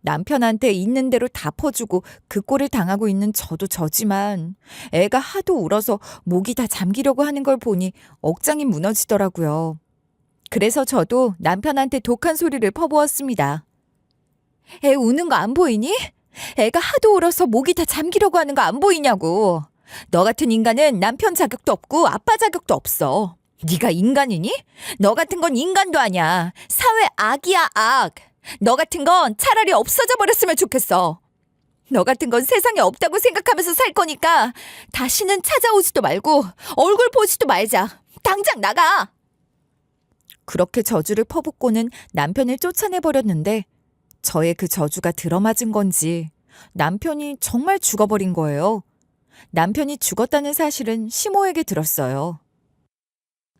남편한테 있는 대로 다 퍼주고 그 꼴을 당하고 있는 저도 저지만 애가 하도 울어서 목이 다 잠기려고 하는 걸 보니 억장이 무너지더라고요. 그래서 저도 남편한테 독한 소리를 퍼부었습니다. 애 우는 거 안 보이니? 애가 하도 울어서 목이 다 잠기려고 하는 거 안 보이냐고. 너 같은 인간은 남편 자격도 없고 아빠 자격도 없어. 네가 인간이니? 너 같은 건 인간도 아니야. 사회 악이야, 악. 너 같은 건 차라리 없어져 버렸으면 좋겠어. 너 같은 건 세상에 없다고 생각하면서 살 거니까 다시는 찾아오지도 말고 얼굴 보지도 말자. 당장 나가. 그렇게 저주를 퍼붓고는 남편을 쫓아내버렸는데 저의 그 저주가 들어맞은 건지 남편이 정말 죽어버린 거예요. 남편이 죽었다는 사실은 시모에게 들었어요.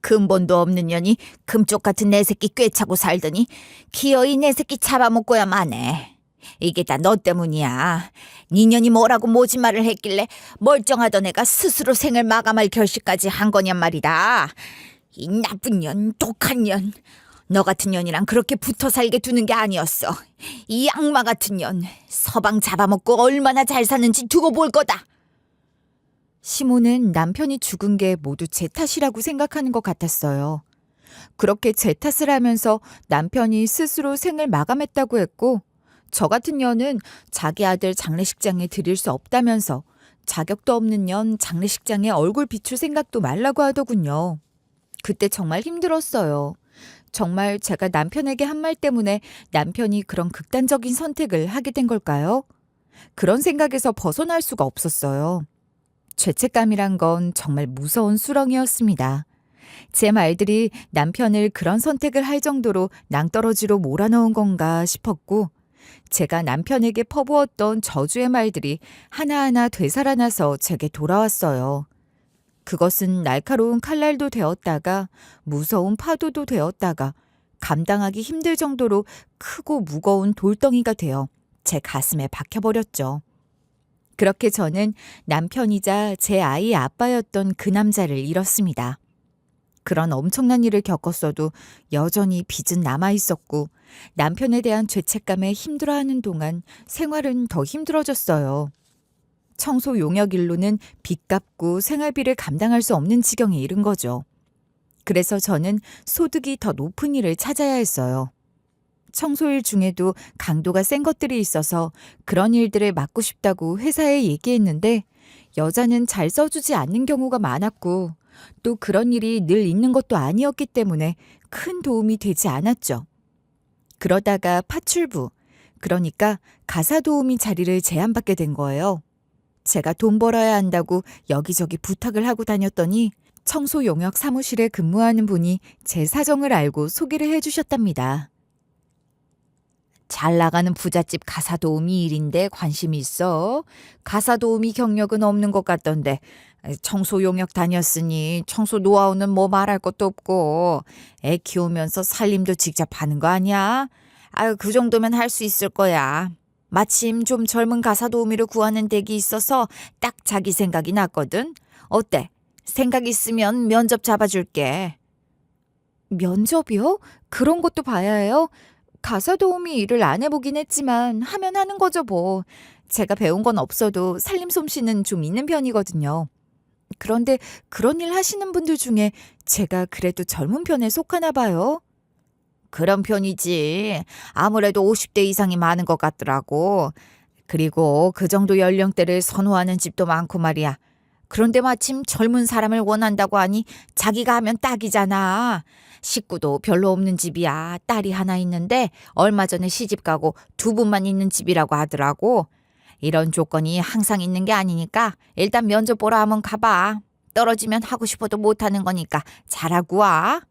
근본도 없는 년이 금쪽 같은 내 새끼 꿰차고 살더니 기어이 내 새끼 잡아먹고야 마네. 이게 다 너 때문이야. 네 년이 뭐라고 모진말을 했길래 멀쩡하던 애가 스스로 생을 마감할 결심까지 한 거냔 말이다. 이 나쁜 년, 독한 년. 너 같은 년이랑 그렇게 붙어 살게 두는 게 아니었어. 이 악마 같은 년, 서방 잡아먹고 얼마나 잘 사는지 두고 볼 거다. 시모는 남편이 죽은 게 모두 제 탓이라고 생각하는 것 같았어요. 그렇게 제 탓을 하면서 남편이 스스로 생을 마감했다고 했고 저 같은 년은 자기 아들 장례식장에 들일 수 없다면서 자격도 없는 년 장례식장에 얼굴 비출 생각도 말라고 하더군요. 그때 정말 힘들었어요. 정말 제가 남편에게 한 말 때문에 남편이 그런 극단적인 선택을 하게 된 걸까요? 그런 생각에서 벗어날 수가 없었어요. 죄책감이란 건 정말 무서운 수렁이었습니다. 제 말들이 남편을 그런 선택을 할 정도로 낭떠러지로 몰아넣은 건가 싶었고 제가 남편에게 퍼부었던 저주의 말들이 하나하나 되살아나서 제게 돌아왔어요. 그것은 날카로운 칼날도 되었다가 무서운 파도도 되었다가 감당하기 힘들 정도로 크고 무거운 돌덩이가 되어 제 가슴에 박혀버렸죠. 그렇게 저는 남편이자 제 아이의 아빠였던 그 남자를 잃었습니다. 그런 엄청난 일을 겪었어도 여전히 빚은 남아 있었고 남편에 대한 죄책감에 힘들어하는 동안 생활은 더 힘들어졌어요. 청소 용역 일로는 빚 갚고 생활비를 감당할 수 없는 지경에 이른 거죠. 그래서 저는 소득이 더 높은 일을 찾아야 했어요. 청소일 중에도 강도가 센 것들이 있어서 그런 일들을 맡고 싶다고 회사에 얘기했는데 여자는 잘 써주지 않는 경우가 많았고 또 그런 일이 늘 있는 것도 아니었기 때문에 큰 도움이 되지 않았죠. 그러다가 파출부, 그러니까 가사 도우미 자리를 제안받게 된 거예요. 제가 돈 벌어야 한다고 여기저기 부탁을 하고 다녔더니 청소 용역 사무실에 근무하는 분이 제 사정을 알고 소개를 해주셨답니다. 잘 나가는 부잣집 가사 도우미 일인데 관심이 있어? 가사 도우미 경력은 없는 것 같던데 청소 용역 다녔으니 청소 노하우는 뭐 말할 것도 없고 애 키우면서 살림도 직접 하는 거 아니야? 아유, 그 정도면 할 수 있을 거야. 마침 좀 젊은 가사 도우미를 구하는 댁이 있어서 딱 자기 생각이 났거든. 어때? 생각 있으면 면접 잡아줄게. 면접이요? 그런 것도 봐야 해요? 가사 도우미 일을 안 해보긴 했지만 하면 하는 거죠 뭐. 제가 배운 건 없어도 살림 솜씨는 좀 있는 편이거든요. 그런데 그런 일 하시는 분들 중에 제가 그래도 젊은 편에 속하나 봐요. 그런 편이지. 아무래도 50대 이상이 많은 것 같더라고. 그리고 그 정도 연령대를 선호하는 집도 많고 말이야. 그런데 마침 젊은 사람을 원한다고 하니 자기가 하면 딱이잖아. 식구도 별로 없는 집이야. 딸이 하나 있는데 얼마 전에 시집 가고 두 분만 있는 집이라고 하더라고. 이런 조건이 항상 있는 게 아니니까 일단 면접 보러 한번 가봐. 떨어지면 하고 싶어도 못하는 거니까 잘하고 와.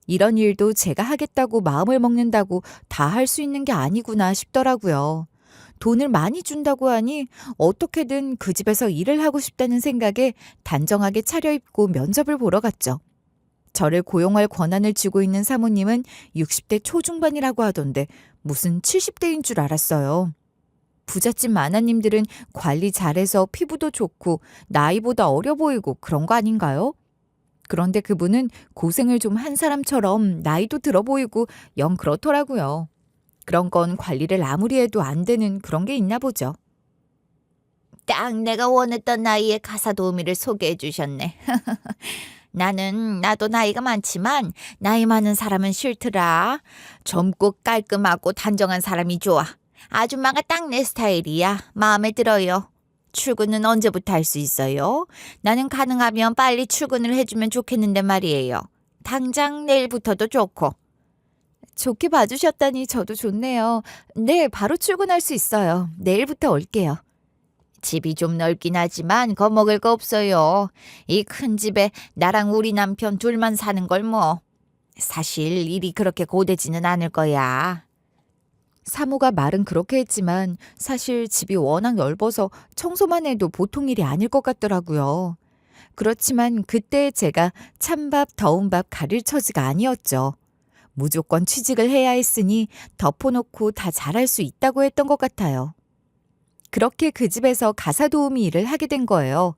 이런 일도 제가 하겠다고 마음을 먹는다고 다 할 수 있는 게 아니구나 싶더라고요. 돈을 많이 준다고 하니 어떻게든 그 집에서 일을 하고 싶다는 생각에 단정하게 차려입고 면접을 보러 갔죠. 저를 고용할 권한을 쥐고 있는 사모님은 60대 초중반이라고 하던데 무슨 70대인 줄 알았어요. 부잣집 마나님들은 관리 잘해서 피부도 좋고 나이보다 어려 보이고 그런 거 아닌가요? 그런데 그분은 고생을 좀 한 사람처럼 나이도 들어 보이고 영 그렇더라고요. 그런 건 관리를 아무리 해도 안 되는 그런 게 있나 보죠. 딱 내가 원했던 나이에 가사 도우미를 소개해 주셨네. 나도 나이가 많지만 나이 많은 사람은 싫더라. 젊고 깔끔하고 단정한 사람이 좋아. 아줌마가 딱 내 스타일이야. 마음에 들어요. 출근은 언제부터 할 수 있어요? 나는 가능하면 빨리 출근을 해주면 좋겠는데 말이에요. 당장 내일부터도 좋고. 좋게 봐주셨다니 저도 좋네요. 네, 바로 출근할 수 있어요. 내일부터 올게요. 집이 좀 넓긴 하지만 겁먹을 거 없어요. 이 큰 집에 나랑 우리 남편 둘만 사는 걸 뭐. 사실 일이 그렇게 고되지는 않을 거야. 사모가 말은 그렇게 했지만 사실 집이 워낙 넓어서 청소만 해도 보통 일이 아닐 것 같더라고요. 그렇지만 그때 제가 찬밥 더운 밥 가릴 처지가 아니었죠. 무조건 취직을 해야 했으니 덮어놓고 다 잘할 수 있다고 했던 것 같아요. 그렇게 그 집에서 가사 도우미 일을 하게 된 거예요.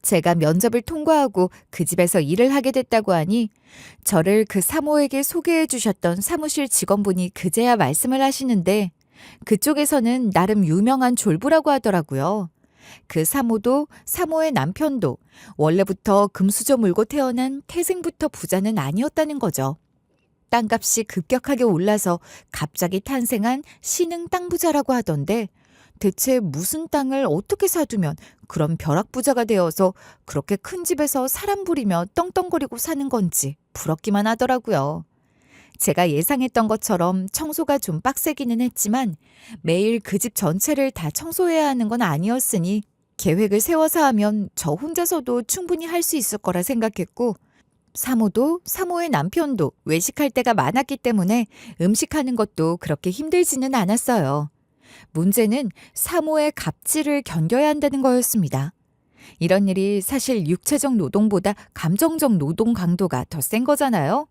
제가 면접을 통과하고 그 집에서 일을 하게 됐다고 하니 저를 그 사모에게 소개해 주셨던 사무실 직원분이 그제야 말씀을 하시는데 그쪽에서는 나름 유명한 졸부라고 하더라고요. 그 사모도 사모의 남편도 원래부터 금수저 물고 태어난 태생부터 부자는 아니었다는 거죠. 땅값이 급격하게 올라서 갑자기 탄생한 신흥 땅 부자라고 하던데 대체 무슨 땅을 어떻게 사두면 그런 벼락부자가 되어서 그렇게 큰 집에서 사람 부리며 떵떵거리고 사는 건지 부럽기만 하더라고요. 제가 예상했던 것처럼 청소가 좀 빡세기는 했지만 매일 그 집 전체를 다 청소해야 하는 건 아니었으니 계획을 세워서 하면 저 혼자서도 충분히 할 수 있을 거라 생각했고 사모도 사모의 남편도 외식할 때가 많았기 때문에 음식하는 것도 그렇게 힘들지는 않았어요. 문제는 사모의 갑질을 견뎌야 한다는 거였습니다. 이런 일이 사실 육체적 노동보다 감정적 노동 강도가 더 센 거잖아요.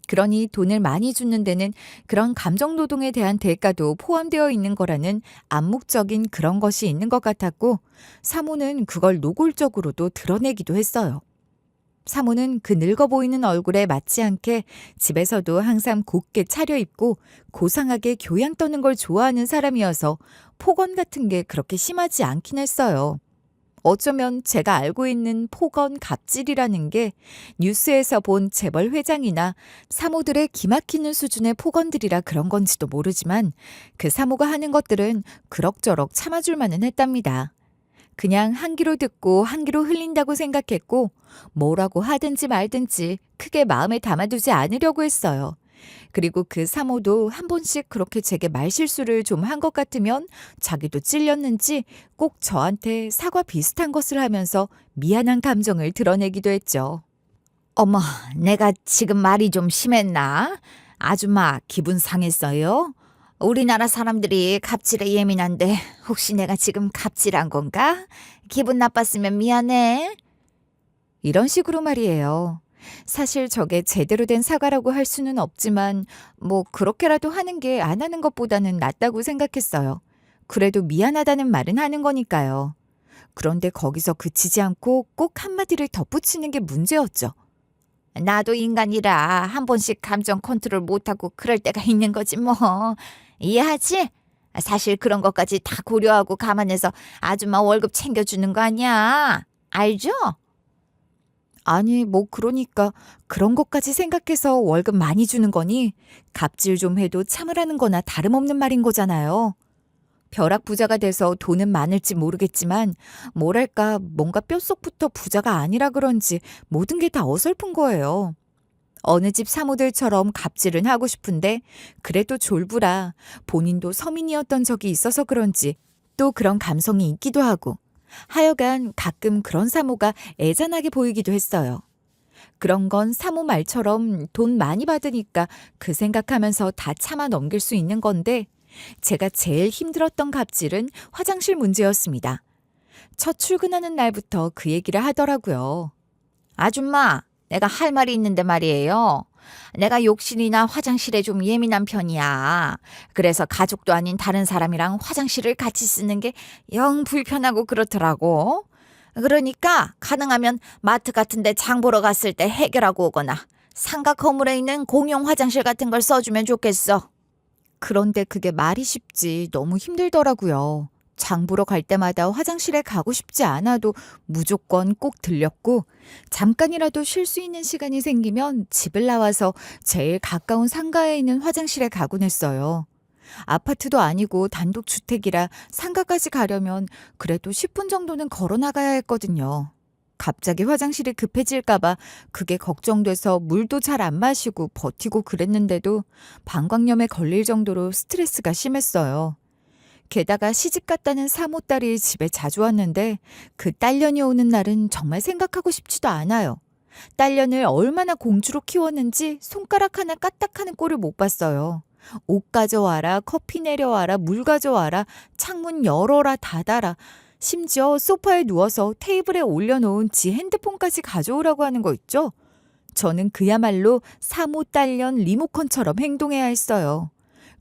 그러니 돈을 많이 주는 데는 그런 감정 노동에 대한 대가도 포함되어 있는 거라는 암묵적인 그런 것이 있는 것 같았고 사모는 그걸 노골적으로도 드러내기도 했어요. 사모는 그 늙어 보이는 얼굴에 맞지 않게 집에서도 항상 곱게 차려입고 고상하게 교양 떠는 걸 좋아하는 사람이어서 폭언 같은 게 그렇게 심하지 않긴 했어요. 어쩌면 제가 알고 있는 폭언 갑질이라는 게 뉴스에서 본 재벌 회장이나 사모들의 기막히는 수준의 폭언들이라 그런 건지도 모르지만 그 사모가 하는 것들은 그럭저럭 참아줄 만은 했답니다. 그냥 한 귀로 듣고 한 귀로 흘린다고 생각했고 뭐라고 하든지 말든지 크게 마음에 담아두지 않으려고 했어요. 그리고 그 사모도 한 번씩 그렇게 제게 말실수를 좀 한 것 같으면 자기도 찔렸는지 꼭 저한테 사과 비슷한 것을 하면서 미안한 감정을 드러내기도 했죠. 어머, 내가 지금 말이 좀 심했나? 아줌마 기분 상했어요? 우리나라 사람들이 갑질에 예민한데 혹시 내가 지금 갑질한 건가? 기분 나빴으면 미안해. 이런 식으로 말이에요. 사실 저게 제대로 된 사과라고 할 수는 없지만 뭐 그렇게라도 하는 게 안 하는 것보다는 낫다고 생각했어요. 그래도 미안하다는 말은 하는 거니까요. 그런데 거기서 그치지 않고 꼭 한마디를 덧붙이는 게 문제였죠. 나도 인간이라 한 번씩 감정 컨트롤 못하고 그럴 때가 있는 거지 뭐. 이해하지? 사실 그런 것까지 다 고려하고 감안해서 아줌마 월급 챙겨주는 거 아니야. 알죠? 아니, 뭐 그러니까 그런 것까지 생각해서 월급 많이 주는 거니 갑질 좀 해도 참으라는 거나 다름없는 말인 거잖아요. 벼락부자가 돼서 돈은 많을지 모르겠지만 뭐랄까 뭔가 뼛속부터 부자가 아니라 그런지 모든 게 다 어설픈 거예요. 어느 집 사모들처럼 갑질은 하고 싶은데 그래도 졸부라 본인도 서민이었던 적이 있어서 그런지 또 그런 감성이 있기도 하고 하여간 가끔 그런 사모가 애잔하게 보이기도 했어요. 그런 건 사모 말처럼 돈 많이 받으니까 그 생각하면서 다 참아 넘길 수 있는 건데 제가 제일 힘들었던 갑질은 화장실 문제였습니다. 첫 출근하는 날부터 그 얘기를 하더라고요. 아줌마, 내가 할 말이 있는데 말이에요. 내가 욕실이나 화장실에 좀 예민한 편이야. 그래서 가족도 아닌 다른 사람이랑 화장실을 같이 쓰는 게 영 불편하고 그렇더라고. 그러니까 가능하면 마트 같은 데 장 보러 갔을 때 해결하고 오거나 상가 건물에 있는 공용 화장실 같은 걸 써주면 좋겠어. 그런데 그게 말이 쉽지 너무 힘들더라고요. 장 보러 갈 때마다 화장실에 가고 싶지 않아도 무조건 꼭 들렸고 잠깐이라도 쉴 수 있는 시간이 생기면 집을 나와서 제일 가까운 상가에 있는 화장실에 가곤 했어요. 아파트도 아니고 단독주택이라 상가까지 가려면 그래도 10분 정도는 걸어 나가야 했거든요. 갑자기 화장실이 급해질까봐 그게 걱정돼서 물도 잘 안 마시고 버티고 그랬는데도 방광염에 걸릴 정도로 스트레스가 심했어요. 게다가 시집 갔다는 사모딸이 집에 자주 왔는데 그 딸년이 오는 날은 정말 생각하고 싶지도 않아요. 딸년을 얼마나 공주로 키웠는지 손가락 하나 까딱하는 꼴을 못 봤어요. 옷 가져와라, 커피 내려와라, 물 가져와라, 창문 열어라, 닫아라. 심지어 소파에 누워서 테이블에 올려놓은 지 핸드폰까지 가져오라고 하는 거 있죠? 저는 그야말로 사모 딸년 리모컨처럼 행동해야 했어요.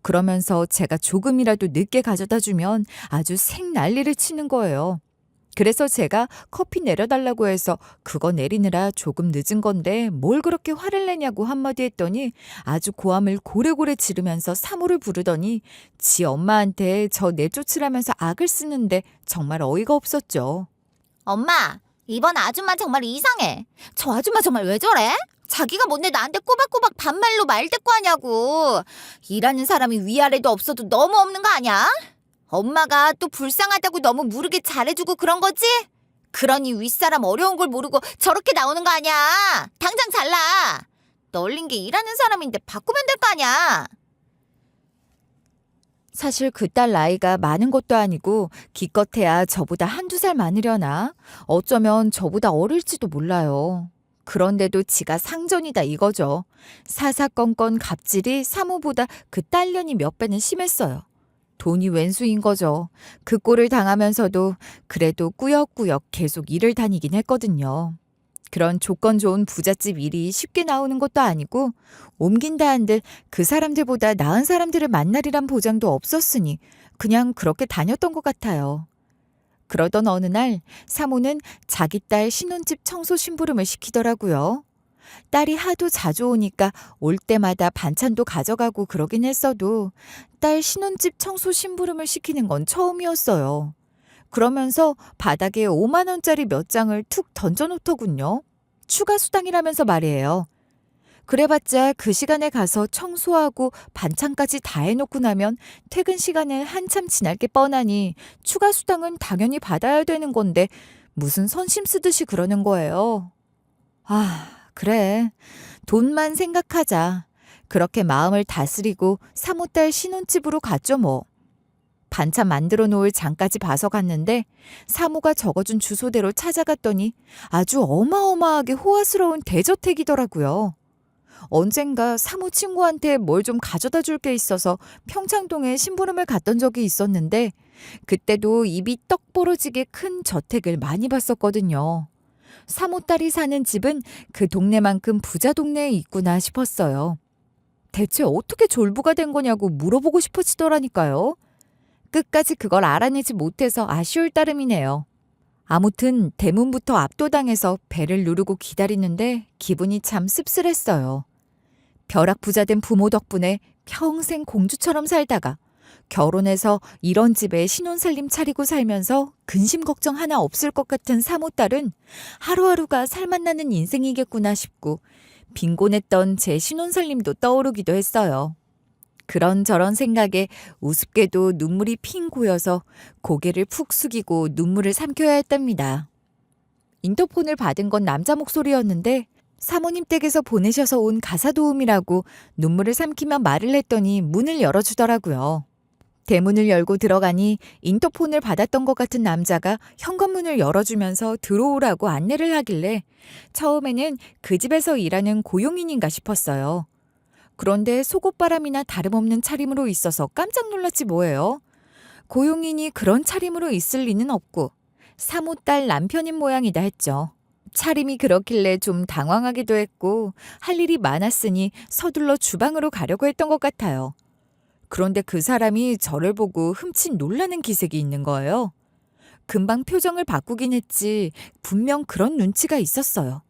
그러면서 제가 조금이라도 늦게 가져다 주면 아주 생난리를 치는 거예요. 그래서 제가 커피 내려달라고 해서 그거 내리느라 조금 늦은 건데 뭘 그렇게 화를 내냐고 한마디 했더니 아주 고함을 고래고래 지르면서 사모를 부르더니 지 엄마한테 저 내쫓으라면서 악을 쓰는데 정말 어이가 없었죠. 엄마, 이번 아줌마 정말 이상해. 저 아줌마 정말 왜 저래? 자기가 뭔데 나한테 꼬박꼬박 반말로 말대꾸하냐고. 일하는 사람이 위아래도 없어도 너무 없는 거 아니야? 엄마가 또 불쌍하다고 너무 무르게 잘해주고 그런 거지? 그러니 윗사람 어려운 걸 모르고 저렇게 나오는 거 아니야. 당장 잘라. 널린 게 일하는 사람인데 바꾸면 될 거 아니야. 사실 그 딸 나이가 많은 것도 아니고 기껏해야 저보다 한두 살 많으려나? 어쩌면 저보다 어릴지도 몰라요. 그런데도 지가 상전이다 이거죠. 사사건건 갑질이 사모보다 그 딸년이 몇 배는 심했어요. 돈이 왼수인 거죠. 그 꼴을 당하면서도 그래도 꾸역꾸역 계속 일을 다니긴 했거든요. 그런 조건 좋은 부잣집 일이 쉽게 나오는 것도 아니고 옮긴다 한들 그 사람들보다 나은 사람들을 만나리란 보장도 없었으니 그냥 그렇게 다녔던 것 같아요. 그러던 어느 날 사모는 자기 딸 신혼집 청소 심부름을 시키더라고요. 딸이 하도 자주 오니까 올 때마다 반찬도 가져가고 그러긴 했어도 딸 신혼집 청소 심부름을 시키는 건 처음이었어요. 그러면서 바닥에 5만 원짜리 몇 장을 툭 던져놓더군요. 추가 수당이라면서 말이에요. 그래봤자 그 시간에 가서 청소하고 반찬까지 다 해놓고 나면 퇴근 시간을 한참 지날 게 뻔하니 추가 수당은 당연히 받아야 되는 건데 무슨 선심 쓰듯이 그러는 거예요. 아, 그래. 돈만 생각하자. 그렇게 마음을 다스리고 사모딸 신혼집으로 갔죠 뭐. 반찬 만들어 놓을 장까지 봐서 갔는데 사모가 적어준 주소대로 찾아갔더니 아주 어마어마하게 호화스러운 대저택이더라고요. 언젠가 사모 친구한테 뭘 좀 가져다 줄 게 있어서 평창동에 심부름을 갔던 적이 있었는데 그때도 입이 떡 벌어지게 큰 저택을 많이 봤었거든요. 사모 딸이 사는 집은 그 동네만큼 부자 동네에 있구나 싶었어요. 대체 어떻게 졸부가 된 거냐고 물어보고 싶어지더라니까요. 끝까지 그걸 알아내지 못해서 아쉬울 따름이네요. 아무튼 대문부터 압도당해서 배를 누르고 기다리는데 기분이 참 씁쓸했어요. 벼락부자된 부모 덕분에 평생 공주처럼 살다가 결혼해서 이런 집에 신혼살림 차리고 살면서 근심 걱정 하나 없을 것 같은 사모딸은 하루하루가 살맛나는 인생이겠구나 싶고 빈곤했던 제 신혼살림도 떠오르기도 했어요. 그런저런 생각에 우습게도 눈물이 핑 고여서 고개를 푹 숙이고 눈물을 삼켜야 했답니다. 인터폰을 받은 건 남자 목소리였는데 사모님 댁에서 보내셔서 온 가사 도우미라고 눈물을 삼키며 말을 했더니 문을 열어주더라고요. 대문을 열고 들어가니 인터폰을 받았던 것 같은 남자가 현관문을 열어주면서 들어오라고 안내를 하길래 처음에는 그 집에서 일하는 고용인인가 싶었어요. 그런데 속옷바람이나 다름없는 차림으로 있어서 깜짝 놀랐지 뭐예요. 고용인이 그런 차림으로 있을 리는 없고 사모딸 남편인 모양이다 했죠. 차림이 그렇길래 좀 당황하기도 했고 할 일이 많았으니 서둘러 주방으로 가려고 했던 것 같아요. 그런데 그 사람이 저를 보고 흠칫 놀라는 기색이 있는 거예요. 금방 표정을 바꾸긴 했지 분명 그런 눈치가 있었어요.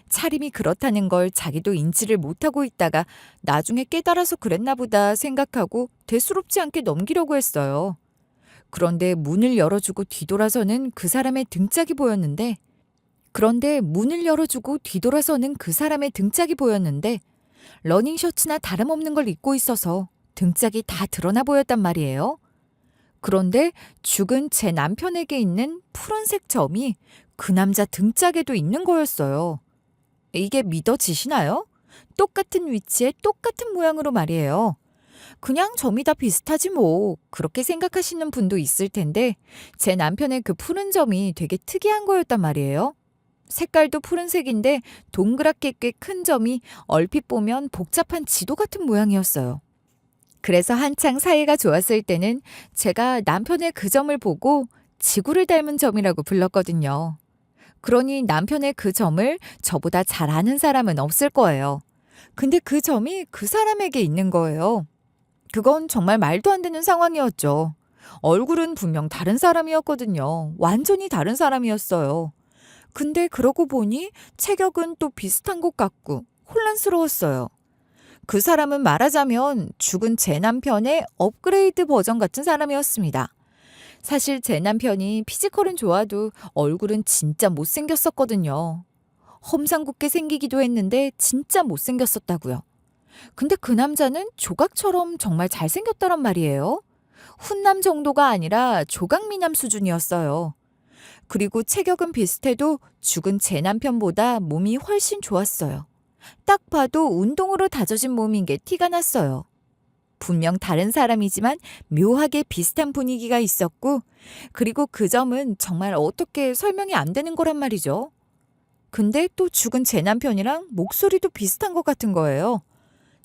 차림이 그렇다는 걸 자기도 인지를 못하고 있다가 나중에 깨달아서 그랬나 보다 생각하고 대수롭지 않게 넘기려고 했어요. 그런데 문을 열어주고 뒤돌아서는 그 사람의 등짝이 보였는데 러닝셔츠나 다름없는 걸 입고 있어서 등짝이 다 드러나 보였단 말이에요. 그런데 죽은 제 남편에게 있는 푸른색 점이 그 남자 등짝에도 있는 거였어요. 이게 믿어지시나요? 똑같은 위치에 똑같은 모양으로 말이에요. 그냥 점이 다 비슷하지 뭐 그렇게 생각하시는 분도 있을 텐데 제 남편의 그 푸른 점이 되게 특이한 거였단 말이에요. 색깔도 푸른색인데 동그랗게 꽤 큰 점이 얼핏 보면 복잡한 지도 같은 모양이었어요. 그래서 한창 사이가 좋았을 때는 제가 남편의 그 점을 보고 지구를 닮은 점이라고 불렀거든요. 그러니 남편의 그 점을 저보다 잘 아는 사람은 없을 거예요. 근데 그 점이 그 사람에게 있는 거예요. 그건 정말 말도 안 되는 상황이었죠. 얼굴은 분명 다른 사람이었거든요. 완전히 다른 사람이었어요. 근데 그러고 보니 체격은 또 비슷한 것 같고 혼란스러웠어요. 그 사람은 말하자면 죽은 제 남편의 업그레이드 버전 같은 사람이었습니다. 사실 제 남편이 피지컬은 좋아도 얼굴은 진짜 못생겼었거든요. 험상궂게 생기기도 했는데 진짜 못생겼었다고요. 근데 그 남자는 조각처럼 정말 잘생겼다란 말이에요. 훈남 정도가 아니라 조각미남 수준이었어요. 그리고 체격은 비슷해도 죽은 제 남편보다 몸이 훨씬 좋았어요. 딱 봐도 운동으로 다져진 몸인 게 티가 났어요. 분명 다른 사람이지만 묘하게 비슷한 분위기가 있었고 그리고 그 점은 정말 어떻게 설명이 안 되는 거란 말이죠. 근데 또 죽은 제 남편이랑 목소리도 비슷한 것 같은 거예요.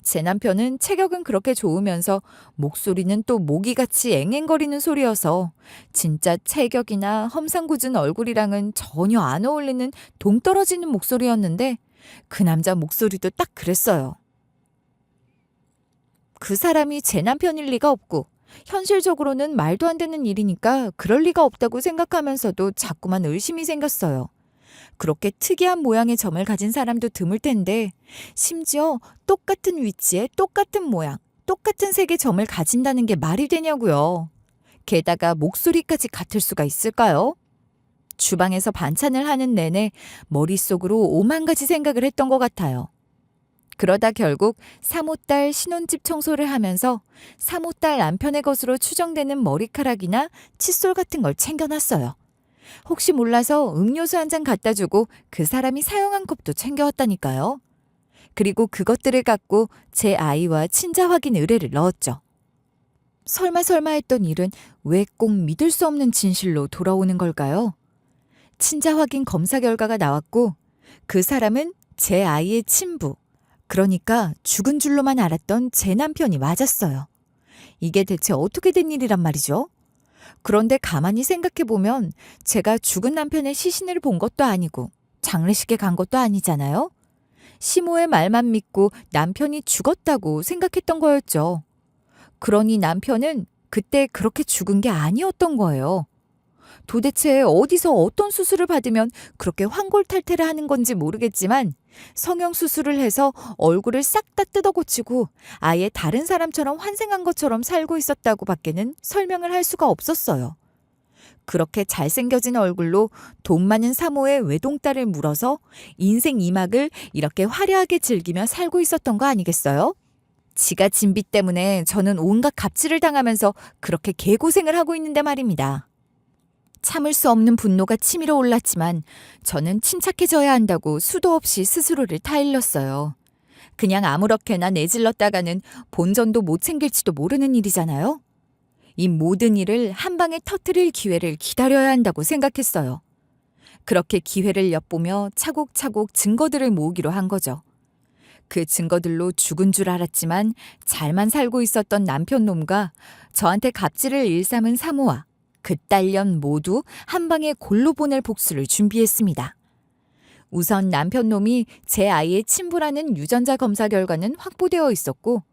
제 남편은 체격은 그렇게 좋으면서 목소리는 또 모기같이 앵앵거리는 소리여서 진짜 체격이나 험상궂은 얼굴이랑은 전혀 안 어울리는 동떨어지는 목소리였는데 그 남자 목소리도 딱 그랬어요. 그 사람이 제 남편일 리가 없고 현실적으로는 말도 안 되는 일이니까 그럴 리가 없다고 생각하면서도 자꾸만 의심이 생겼어요. 그렇게 특이한 모양의 점을 가진 사람도 드물 텐데 심지어 똑같은 위치에 똑같은 모양, 똑같은 색의 점을 가진다는 게 말이 되냐고요. 게다가 목소리까지 같을 수가 있을까요? 주방에서 반찬을 하는 내내 머릿속으로 오만 가지 생각을 했던 것 같아요. 그러다 결국 사모딸 신혼집 청소를 하면서 사모딸 남편의 것으로 추정되는 머리카락이나 칫솔 같은 걸 챙겨놨어요. 혹시 몰라서 음료수 한 잔 갖다 주고 그 사람이 사용한 컵도 챙겨왔다니까요. 그리고 그것들을 갖고 제 아이와 친자 확인 의뢰를 넣었죠. 설마 했던 일은 왜 꼭 믿을 수 없는 진실로 돌아오는 걸까요? 친자 확인 검사 결과가 나왔고 그 사람은 제 아이의 친부, 그러니까 죽은 줄로만 알았던 제 남편이 맞았어요. 이게 대체 어떻게 된 일이란 말이죠? 그런데 가만히 생각해보면 제가 죽은 남편의 시신을 본 것도 아니고 장례식에 간 것도 아니잖아요? 시모의 말만 믿고 남편이 죽었다고 생각했던 거였죠. 그러니 남편은 그때 그렇게 죽은 게 아니었던 거예요. 도대체 어디서 어떤 수술을 받으면 그렇게 환골탈태를 하는 건지 모르겠지만 성형수술을 해서 얼굴을 싹 다 뜯어고치고 아예 다른 사람처럼 환생한 것처럼 살고 있었다고 밖에는 설명을 할 수가 없었어요. 그렇게 잘생겨진 얼굴로 돈 많은 사모의 외동딸을 물어서 인생 2막을 이렇게 화려하게 즐기며 살고 있었던 거 아니겠어요? 지가 진비 때문에 저는 온갖 갑질을 당하면서 그렇게 개고생을 하고 있는데 말입니다. 참을 수 없는 분노가 치밀어 올랐지만 저는 침착해져야 한다고 수도 없이 스스로를 타일렀어요. 그냥 아무렇게나 내질렀다가는 본전도 못 챙길지도 모르는 일이잖아요. 이 모든 일을 한 방에 터뜨릴 기회를 기다려야 한다고 생각했어요. 그렇게 기회를 엿보며 차곡차곡 증거들을 모으기로 한 거죠. 그 증거들로 죽은 줄 알았지만 잘만 살고 있었던 남편 놈과 저한테 갑질을 일삼은 사모와 그 딸년 모두 한 방에 골로 보낼 복수를 준비했습니다. 우선 남편 놈이 제 아이의 친부라는 유전자 검사 결과는 확보되어 있었고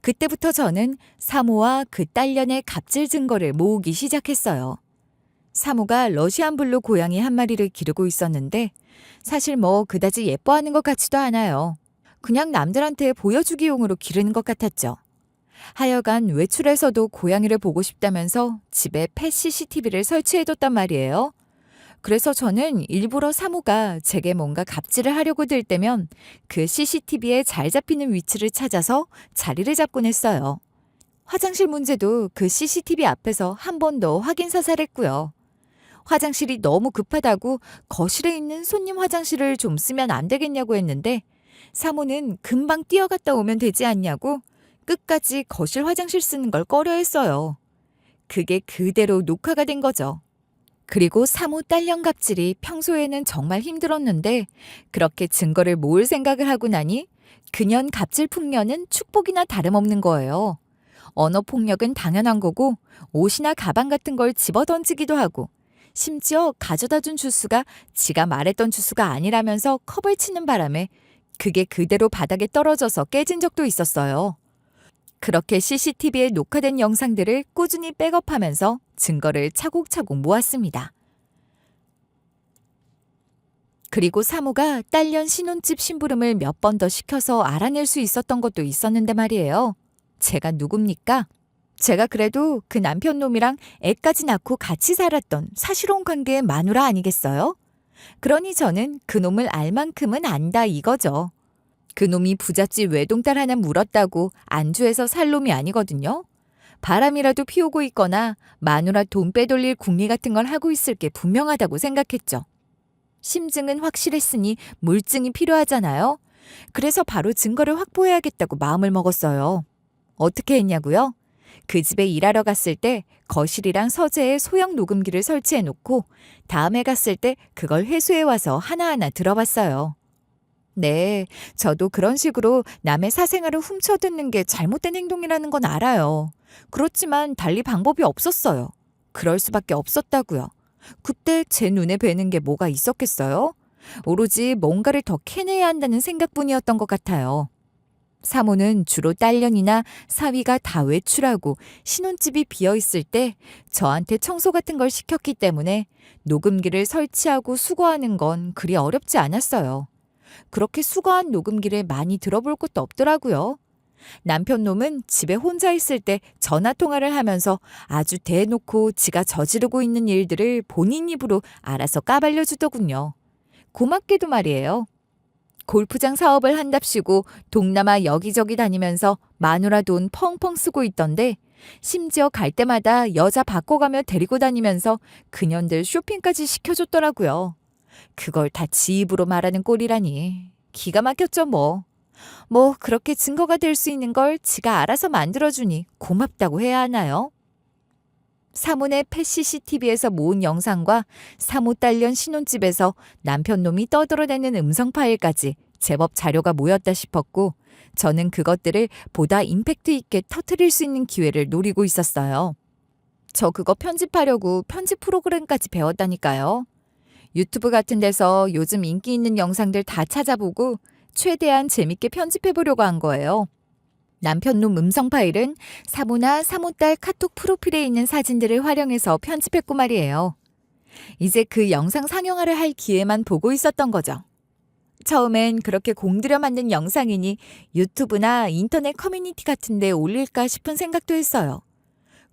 그때부터 저는 사모와 그 딸년의 갑질 증거를 모으기 시작했어요. 사모가 러시안 블루 고양이 한 마리를 기르고 있었는데 사실 뭐 그다지 예뻐하는 것 같지도 않아요. 그냥 남들한테 보여주기용으로 기르는 것 같았죠. 하여간 외출해서도 고양이를 보고 싶다면서 집에 펫 CCTV를 설치해뒀단 말이에요. 그래서 저는 일부러 사모가 제게 뭔가 갑질을 하려고 들 때면 그 CCTV에 잘 잡히는 위치를 찾아서 자리를 잡곤 했어요. 화장실 문제도 그 CCTV 앞에서 한 번 더 확인 사살했고요. 화장실이 너무 급하다고 거실에 있는 손님 화장실을 좀 쓰면 안 되겠냐고 했는데 사모는 금방 뛰어갔다 오면 되지 않냐고 끝까지 거실 화장실 쓰는 걸 꺼려했어요. 그게 그대로 녹화가 된 거죠. 그리고 사모 딸년 갑질이 평소에는 정말 힘들었는데 그렇게 증거를 모을 생각을 하고 나니 그년 갑질 풍년은 축복이나 다름없는 거예요. 언어 폭력은 당연한 거고 옷이나 가방 같은 걸 집어던지기도 하고 심지어 가져다 준 주스가 지가 말했던 주스가 아니라면서 컵을 치는 바람에 그게 그대로 바닥에 떨어져서 깨진 적도 있었어요. 그렇게 CCTV에 녹화된 영상들을 꾸준히 백업하면서 증거를 차곡차곡 모았습니다. 그리고 사모가 딸년 신혼집 심부름을 몇 번 더 시켜서 알아낼 수 있었던 것도 있었는데 말이에요. 제가 누굽니까? 제가 그래도 그 남편 놈이랑 애까지 낳고 같이 살았던 사실혼 관계의 마누라 아니겠어요? 그러니 저는 그 놈을 알 만큼은 안다 이거죠. 그 놈이 부잣집 외동딸 하나 물었다고 안주해서 살 놈이 아니거든요. 바람이라도 피우고 있거나 마누라 돈 빼돌릴 궁리 같은 걸 하고 있을 게 분명하다고 생각했죠. 심증은 확실했으니 물증이 필요하잖아요. 그래서 바로 증거를 확보해야겠다고 마음을 먹었어요. 어떻게 했냐고요? 그 집에 일하러 갔을 때 거실이랑 서재에 소형 녹음기를 설치해놓고 다음에 갔을 때 그걸 회수해와서 하나하나 들어봤어요. 네, 저도 그런 식으로 남의 사생활을 훔쳐듣는 게 잘못된 행동이라는 건 알아요. 그렇지만 달리 방법이 없었어요. 그럴 수밖에 없었다고요. 그때 제 눈에 뵈는 게 뭐가 있었겠어요? 오로지 뭔가를 더 캐내야 한다는 생각뿐이었던 것 같아요. 사모는 주로 딸년이나 사위가 다 외출하고 신혼집이 비어있을 때 저한테 청소 같은 걸 시켰기 때문에 녹음기를 설치하고 수거하는 건 그리 어렵지 않았어요. 그렇게 수거한 녹음기를 많이 들어볼 것도 없더라고요. 남편 놈은 집에 혼자 있을 때 전화 통화를 하면서 아주 대놓고 지가 저지르고 있는 일들을 본인 입으로 알아서 까발려 주더군요. 고맙게도 말이에요. 골프장 사업을 한답시고 동남아 여기저기 다니면서 마누라 돈 펑펑 쓰고 있던데 심지어 갈 때마다 여자 바꿔가며 데리고 다니면서 그년들 쇼핑까지 시켜줬더라고요. 그걸 다 지 입으로 말하는 꼴이라니. 기가 막혔죠 뭐. 그렇게 증거가 될 수 있는 걸 지가 알아서 만들어주니 고맙다고 해야 하나요? 사모네 펫 CCTV에서 모은 영상과 사모 딸년 신혼집에서 남편 놈이 떠들어대는 음성 파일까지 제법 자료가 모였다 싶었고 저는 그것들을 보다 임팩트 있게 터뜨릴 수 있는 기회를 노리고 있었어요. 저 그거 편집하려고 편집 프로그램까지 배웠다니까요. 유튜브 같은 데서 요즘 인기 있는 영상들 다 찾아보고 최대한 재밌게 편집해보려고 한 거예요. 남편놈 음성 파일은 사모나 사모딸 카톡 프로필에 있는 사진들을 활용해서 편집했고 말이에요. 이제 그 영상 상영화를 할 기회만 보고 있었던 거죠. 처음엔 그렇게 공들여 만든 영상이니 유튜브나 인터넷 커뮤니티 같은 데 올릴까 싶은 생각도 했어요.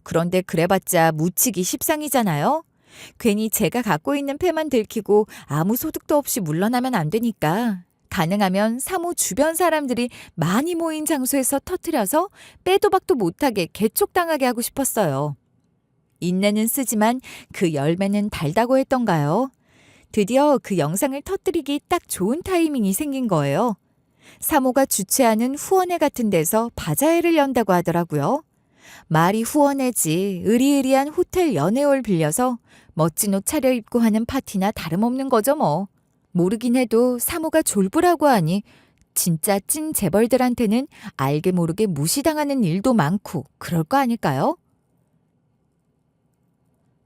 그런데 그래봤자 묻히기 십상이잖아요. 괜히 제가 갖고 있는 패만 들키고 아무 소득도 없이 물러나면 안 되니까 가능하면 사모 주변 사람들이 많이 모인 장소에서 터뜨려서 빼도 박도 못하게 개촉당하게 하고 싶었어요. 인내는 쓰지만 그 열매는 달다고 했던가요? 드디어 그 영상을 터뜨리기 딱 좋은 타이밍이 생긴 거예요. 사모가 주최하는 후원회 같은 데서 바자회를 연다고 하더라고요. 말이 후원회지 으리으리한 호텔 연회홀 빌려서 멋진 옷 차려입고 하는 파티나 다름없는 거죠 뭐. 모르긴 해도 사모가 졸부라고 하니 진짜 찐 재벌들한테는 알게 모르게 무시당하는 일도 많고 그럴 거 아닐까요?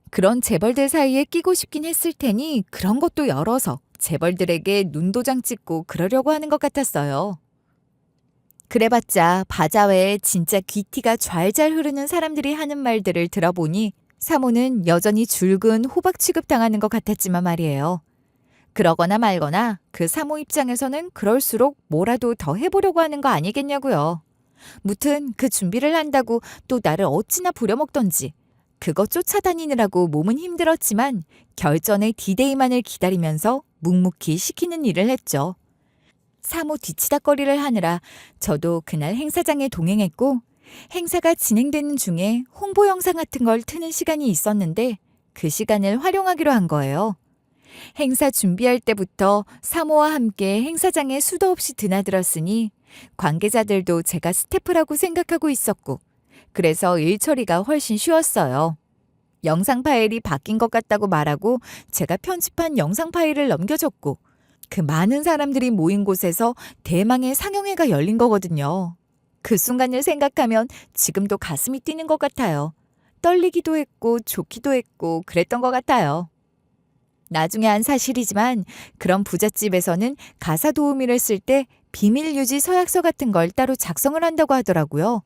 그런 재벌들 사이에 끼고 싶긴 했을 테니 그런 것도 열어서 재벌들에게 눈도장 찍고 그러려고 하는 것 같았어요. 그래봤자 바자회에 진짜 귀티가 좌알잘 흐르는 사람들이 하는 말들을 들어보니 사모는 여전히 줄근 호박 취급당하는 것 같았지만 말이에요. 그러거나 말거나 그 사모 입장에서는 그럴수록 뭐라도 더 해보려고 하는 거 아니겠냐고요. 무튼 그 준비를 한다고 또 나를 어찌나 부려먹던지 그거 쫓아다니느라고 몸은 힘들었지만 결전의 디데이만을 기다리면서 묵묵히 시키는 일을 했죠. 사모 뒤치다거리를 하느라 저도 그날 행사장에 동행했고 행사가 진행되는 중에 홍보 영상 같은 걸 트는 시간이 있었는데 그 시간을 활용하기로 한 거예요. 행사 준비할 때부터 사모와 함께 행사장에 수도 없이 드나들었으니 관계자들도 제가 스태프라고 생각하고 있었고 그래서 일 처리가 훨씬 쉬웠어요. 영상 파일이 바뀐 것 같다고 말하고 제가 편집한 영상 파일을 넘겨줬고 그 많은 사람들이 모인 곳에서 대망의 상영회가 열린 거거든요. 그 순간을 생각하면 지금도 가슴이 뛰는 것 같아요. 떨리기도 했고 좋기도 했고 그랬던 것 같아요. 나중에 한 사실이지만 그런 부잣집에서는 가사 도우미를 쓸 때 비밀 유지 서약서 같은 걸 따로 작성을 한다고 하더라고요.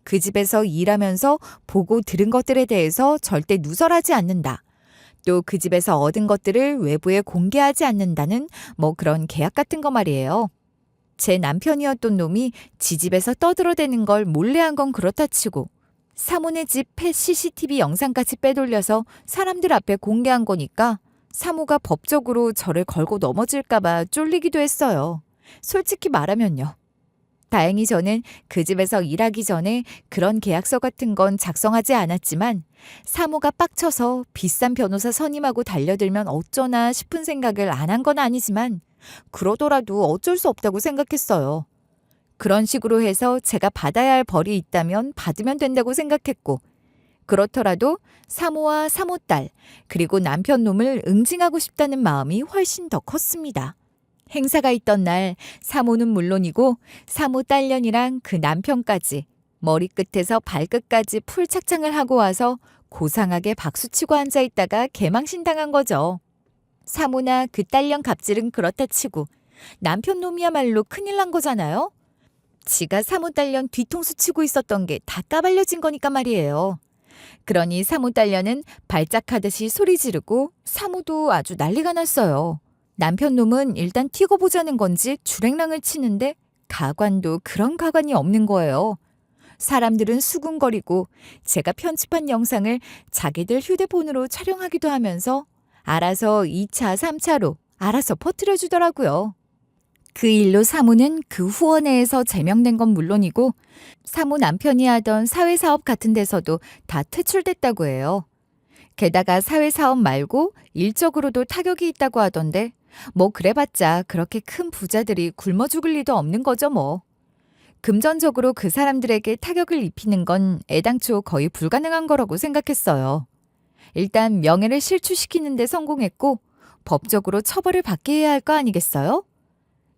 그 집에서 일하면서 보고 들은 것들에 대해서 절대 누설하지 않는다. 또 그 집에서 얻은 것들을 외부에 공개하지 않는다는 뭐 그런 계약 같은 거 말이에요. 제 남편이었던 놈이 지 집에서 떠들어대는 걸 몰래 한 건 그렇다 치고 사모네 집 펫 CCTV 영상까지 빼돌려서 사람들 앞에 공개한 거니까 사모가 법적으로 저를 걸고 넘어질까 봐 쫄리기도 했어요. 솔직히 말하면요. 다행히 저는 그 집에서 일하기 전에 그런 계약서 같은 건 작성하지 않았지만 사모가 빡쳐서 비싼 변호사 선임하고 달려들면 어쩌나 싶은 생각을 안 한 건 아니지만 그러더라도 어쩔 수 없다고 생각했어요. 그런 식으로 해서 제가 받아야 할 벌이 있다면 받으면 된다고 생각했고 그렇더라도 사모와 사모딸 그리고 남편 놈을 응징하고 싶다는 마음이 훨씬 더 컸습니다. 행사가 있던 날 사모는 물론이고 사모 딸년이랑 그 남편까지 머리끝에서 발끝까지 풀 착장을 하고 와서 고상하게 박수치고 앉아있다가 개망신당한 거죠. 사모나 그 딸년 갑질은 그렇다 치고 남편 놈이야말로 큰일 난 거잖아요. 지가 사모 딸년 뒤통수 치고 있었던 게 다 까발려진 거니까 말이에요. 그러니 사모 딸년은 발작하듯이 소리 지르고 사모도 아주 난리가 났어요. 남편 놈은 일단 튀고 보자는 건지 주랭랑을 치는데 가관도 그런 가관이 없는 거예요. 사람들은 수군거리고 제가 편집한 영상을 자기들 휴대폰으로 촬영하기도 하면서 알아서 2차, 3차로 알아서 퍼뜨려 주더라고요. 그 일로 사모는 그 후원회에서 제명된 건 물론이고 사모 남편이 하던 사회사업 같은 데서도 다 퇴출됐다고 해요. 게다가 사회사업 말고 일적으로도 타격이 있다고 하던데 뭐 그래봤자 그렇게 큰 부자들이 굶어 죽을 리도 없는 거죠 뭐. 금전적으로 그 사람들에게 타격을 입히는 건 애당초 거의 불가능한 거라고 생각했어요. 일단 명예를 실추시키는 데 성공했고 법적으로 처벌을 받게 해야 할 거 아니겠어요?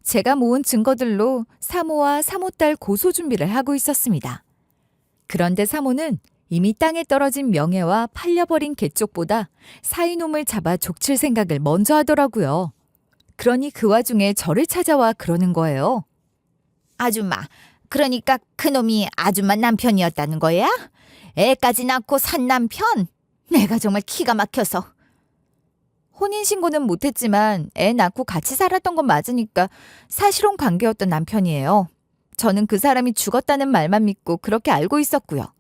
제가 모은 증거들로 사모와 사모딸 고소 준비를 하고 있었습니다. 그런데 사모는 이미 땅에 떨어진 명예와 팔려버린 개쪽보다 사이놈을 잡아 족칠 생각을 먼저 하더라고요. 그러니 그 와중에 저를 찾아와 그러는 거예요. 아줌마, 그러니까 그놈이 아줌마 남편이었다는 거야? 애까지 낳고 산 남편? 내가 정말 기가 막혀서. 혼인신고는 못했지만 애 낳고 같이 살았던 건 맞으니까 사실혼 관계였던 남편이에요. 저는 그 사람이 죽었다는 말만 믿고 그렇게 알고 있었고요.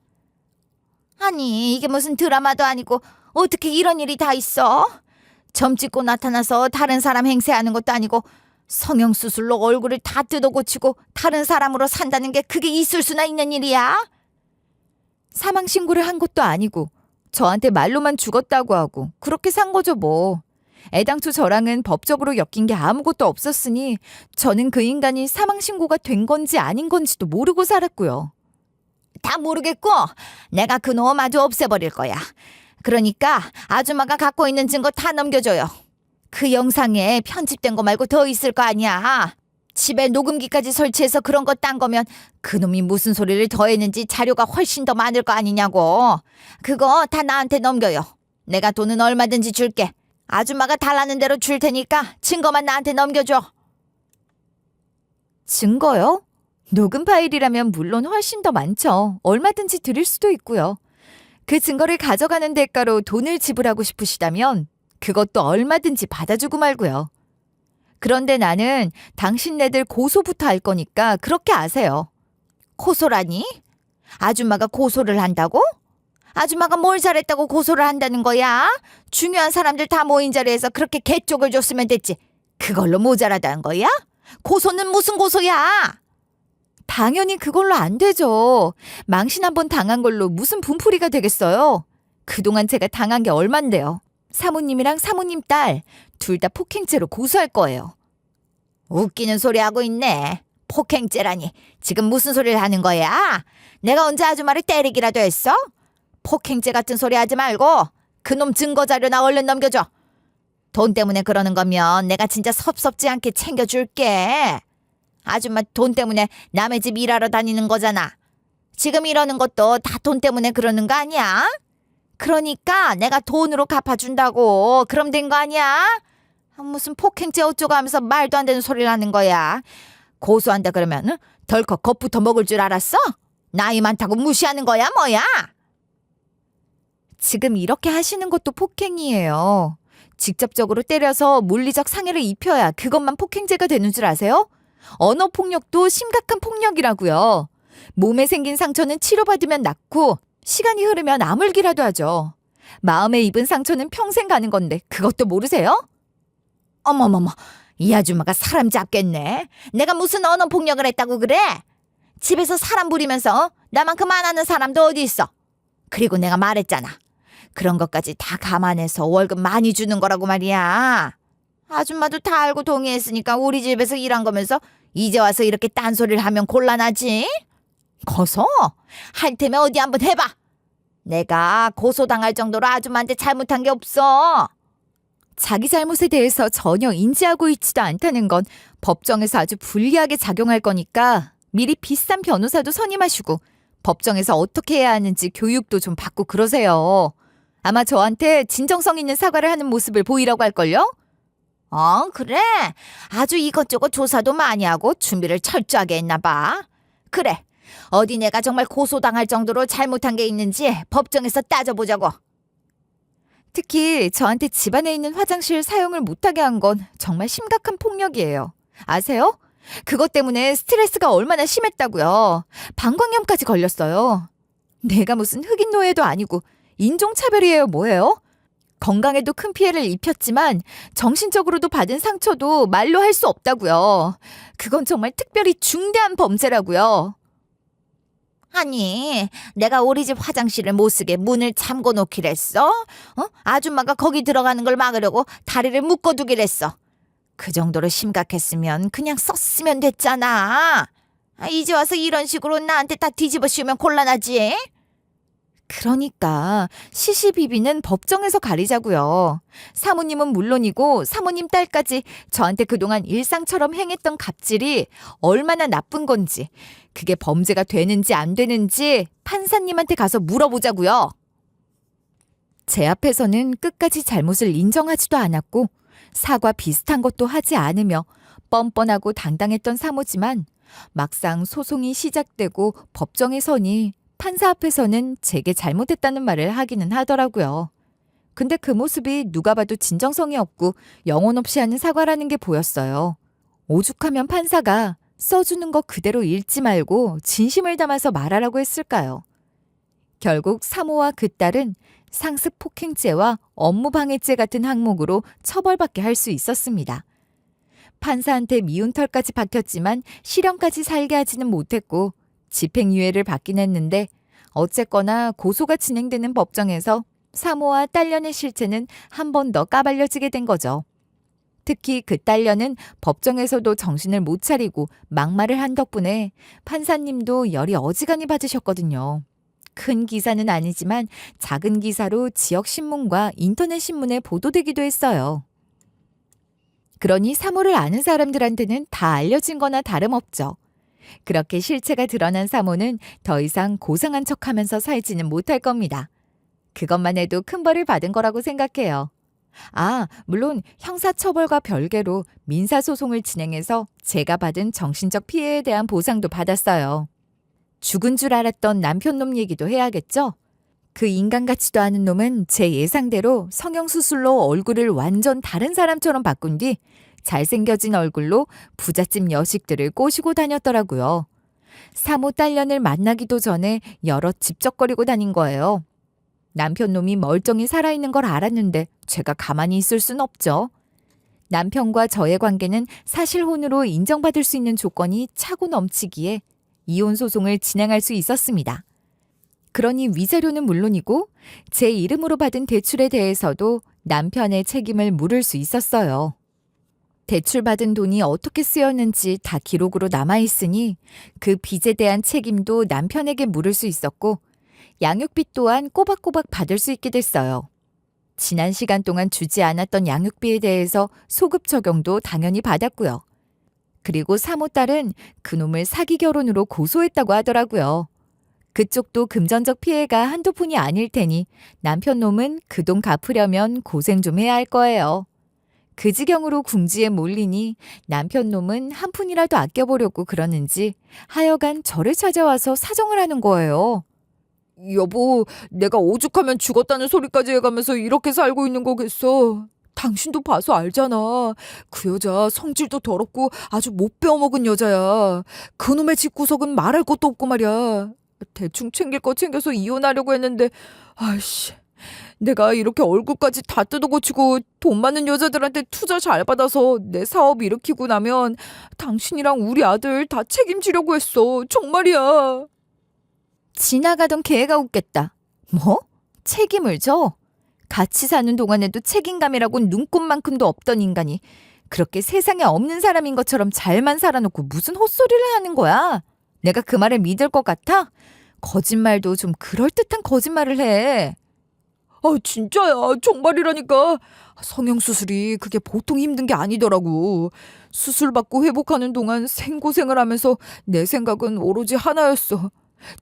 아니, 이게 무슨 드라마도 아니고 어떻게 이런 일이 다 있어? 점 찍고 나타나서 다른 사람 행세하는 것도 아니고 성형수술로 얼굴을 다 뜯어고치고 다른 사람으로 산다는 게 그게 있을 수나 있는 일이야? 사망신고를 한 것도 아니고 저한테 말로만 죽었다고 하고 그렇게 산 거죠 뭐. 애당초 저랑은 법적으로 엮인 게 아무것도 없었으니 저는 그 인간이 사망신고가 된 건지 아닌 건지도 모르고 살았고요. 다 모르겠고 내가 그놈 아주 없애버릴 거야. 그러니까 아줌마가 갖고 있는 증거 다 넘겨줘요. 그 영상에 편집된 거 말고 더 있을 거 아니야. 집에 녹음기까지 설치해서 그런 거 딴 거면 그놈이 무슨 소리를 더 했는지 자료가 훨씬 더 많을 거 아니냐고. 그거 다 나한테 넘겨요. 내가 돈은 얼마든지 줄게. 아줌마가 달라는 대로 줄 테니까 증거만 나한테 넘겨줘. 증거요? 녹음 파일이라면 물론 훨씬 더 많죠. 얼마든지 드릴 수도 있고요. 그 증거를 가져가는 대가로 돈을 지불하고 싶으시다면 그것도 얼마든지 받아주고 말고요. 그런데 나는 당신네들 고소부터 할 거니까 그렇게 아세요. 고소라니? 아줌마가 고소를 한다고? 아줌마가 뭘 잘했다고 고소를 한다는 거야? 중요한 사람들 다 모인 자리에서 그렇게 개쪽을 줬으면 됐지. 그걸로 모자라다는 거야? 고소는 무슨 고소야? 당연히 그걸로 안 되죠. 망신 한번 당한 걸로 무슨 분풀이가 되겠어요. 그동안 제가 당한 게 얼만데요. 사모님이랑 사모님 딸 둘 다 폭행죄로 고소할 거예요. 웃기는 소리 하고 있네. 폭행죄라니. 지금 무슨 소리를 하는 거야? 내가 언제 아줌마를 때리기라도 했어? 폭행죄 같은 소리 하지 말고 그놈 증거 자료나 얼른 넘겨줘. 돈 때문에 그러는 거면 내가 진짜 섭섭지 않게 챙겨줄게. 아줌마 돈 때문에 남의 집 일하러 다니는 거잖아. 지금 이러는 것도 다 돈 때문에 그러는 거 아니야? 그러니까 내가 돈으로 갚아준다고. 그럼 된 거 아니야? 무슨 폭행죄 어쩌고 하면서 말도 안 되는 소리를 하는 거야. 고소한다 그러면 응? 덜컥 겁부터 먹을 줄 알았어? 나이 많다고 무시하는 거야 뭐야? 지금 이렇게 하시는 것도 폭행이에요. 직접적으로 때려서 물리적 상해를 입혀야 그것만 폭행죄가 되는 줄 아세요? 언어폭력도 심각한 폭력이라고요. 몸에 생긴 상처는 치료받으면 낫고 시간이 흐르면 아물기라도 하죠. 마음에 입은 상처는 평생 가는 건데 그것도 모르세요? 어머머머, 이 아줌마가 사람 잡겠네. 내가 무슨 언어폭력을 했다고 그래? 집에서 사람 부리면서 나만큼 안 하는 사람도 어디 있어. 그리고 내가 말했잖아. 그런 것까지 다 감안해서 월급 많이 주는 거라고 말이야. 아줌마도 다 알고 동의했으니까 우리 집에서 일한 거면서 이제 와서 이렇게 딴소리를 하면 곤란하지? 고소? 할 테면 어디 한번 해봐. 내가 고소당할 정도로 아줌마한테 잘못한 게 없어. 자기 잘못에 대해서 전혀 인지하고 있지도 않다는 건 법정에서 아주 불리하게 작용할 거니까 미리 비싼 변호사도 선임하시고 법정에서 어떻게 해야 하는지 교육도 좀 받고 그러세요. 아마 저한테 진정성 있는 사과를 하는 모습을 보이라고 할걸요? 그래. 아주 이것저것 조사도 많이 하고 준비를 철저하게 했나 봐. 그래. 어디 내가 정말 고소당할 정도로 잘못한 게 있는지 법정에서 따져보자고. 특히 저한테 집안에 있는 화장실 사용을 못하게 한 건 정말 심각한 폭력이에요. 아세요? 그것 때문에 스트레스가 얼마나 심했다고요. 방광염까지 걸렸어요. 내가 무슨 흑인 노예도 아니고 인종차별이에요 뭐예요? 건강에도 큰 피해를 입혔지만 정신적으로도 받은 상처도 말로 할 수 없다고요. 그건 정말 특별히 중대한 범죄라고요. 아니, 내가 우리 집 화장실을 못 쓰게 문을 잠궈 놓기로 했어? 아줌마가 거기 들어가는 걸 막으려고 다리를 묶어두기로 했어. 그 정도로 심각했으면 그냥 썼으면 됐잖아. 이제 와서 이런 식으로 나한테 다 뒤집어 씌우면 곤란하지? 그러니까 시시비비는 법정에서 가리자고요. 사모님은 물론이고 사모님 딸까지 저한테 그동안 일상처럼 행했던 갑질이 얼마나 나쁜 건지, 그게 범죄가 되는지 안 되는지 판사님한테 가서 물어보자고요. 제 앞에서는 끝까지 잘못을 인정하지도 않았고 사과 비슷한 것도 하지 않으며 뻔뻔하고 당당했던 사모지만 막상 소송이 시작되고 법정에 서니 판사 앞에서는 제게 잘못했다는 말을 하기는 하더라고요. 근데 그 모습이 누가 봐도 진정성이 없고 영혼 없이 하는 사과라는 게 보였어요. 오죽하면 판사가 써주는 거 그대로 읽지 말고 진심을 담아서 말하라고 했을까요? 결국 사모와 그 딸은 상습 폭행죄와 업무방해죄 같은 항목으로 처벌받게 할 수 있었습니다. 판사한테 미운 털까지 박혔지만 실형까지 살게 하지는 못했고 집행유예를 받긴 했는데 어쨌거나 고소가 진행되는 법정에서 사모와 딸년의 실체는 한 번 더 까발려지게 된 거죠. 특히 그 딸년은 법정에서도 정신을 못 차리고 막말을 한 덕분에 판사님도 열이 어지간히 받으셨거든요. 큰 기사는 아니지만 작은 기사로 지역 신문과 인터넷 신문에 보도되기도 했어요. 그러니 사모를 아는 사람들한테는 다 알려진 거나 다름없죠. 그렇게 실체가 드러난 사모는 더 이상 고상한 척하면서 살지는 못할 겁니다. 그것만 해도 큰 벌을 받은 거라고 생각해요. 물론 형사처벌과 별개로 민사소송을 진행해서 제가 받은 정신적 피해에 대한 보상도 받았어요. 죽은 줄 알았던 남편놈 얘기도 해야겠죠? 그 인간 같지도 않은 놈은 제 예상대로 성형수술로 얼굴을 완전 다른 사람처럼 바꾼 뒤 잘생겨진 얼굴로 부잣집 여식들을 꼬시고 다녔더라고요. 사모 딸년을 만나기도 전에 여러 집적거리고 다닌 거예요. 남편놈이 멀쩡히 살아있는 걸 알았는데 제가 가만히 있을 순 없죠. 남편과 저의 관계는 사실혼으로 인정받을 수 있는 조건이 차고 넘치기에 이혼 소송을 진행할 수 있었습니다. 그러니 위자료는 물론이고 제 이름으로 받은 대출에 대해서도 남편의 책임을 물을 수 있었어요. 대출받은 돈이 어떻게 쓰였는지 다 기록으로 남아있으니 그 빚에 대한 책임도 남편에게 물을 수 있었고 양육비 또한 꼬박꼬박 받을 수 있게 됐어요. 지난 시간 동안 주지 않았던 양육비에 대해서 소급 적용도 당연히 받았고요. 그리고 사모 딸은 그놈을 사기 결혼으로 고소했다고 하더라고요. 그쪽도 금전적 피해가 한두 푼이 아닐 테니 남편 놈은 그 돈 갚으려면 고생 좀 해야 할 거예요. 그 지경으로 궁지에 몰리니 남편 놈은 한 푼이라도 아껴보려고 그러는지 하여간 저를 찾아와서 사정을 하는 거예요. 여보, 내가 오죽하면 죽었다는 소리까지 해가면서 이렇게 살고 있는 거겠어. 당신도 봐서 알잖아. 그 여자 성질도 더럽고 아주 못 배워먹은 여자야. 그놈의 집구석은 말할 것도 없고 말이야. 대충 챙길 거 챙겨서 이혼하려고 했는데 아이씨, 내가 이렇게 얼굴까지 다 뜯어고치고 돈 많은 여자들한테 투자 잘 받아서 내 사업 일으키고 나면 당신이랑 우리 아들 다 책임지려고 했어. 정말이야. 지나가던 개가 웃겠다. 뭐? 책임을 져? 같이 사는 동안에도 책임감이라고 눈꼽만큼도 없던 인간이 그렇게 세상에 없는 사람인 것처럼 잘만 살아놓고 무슨 헛소리를 하는 거야? 내가 그 말을 믿을 것 같아? 거짓말도 좀 그럴듯한 거짓말을 해. 진짜야. 정말이라니까. 성형수술이 그게 보통 힘든 게 아니더라고. 수술 받고 회복하는 동안 생고생을 하면서 내 생각은 오로지 하나였어.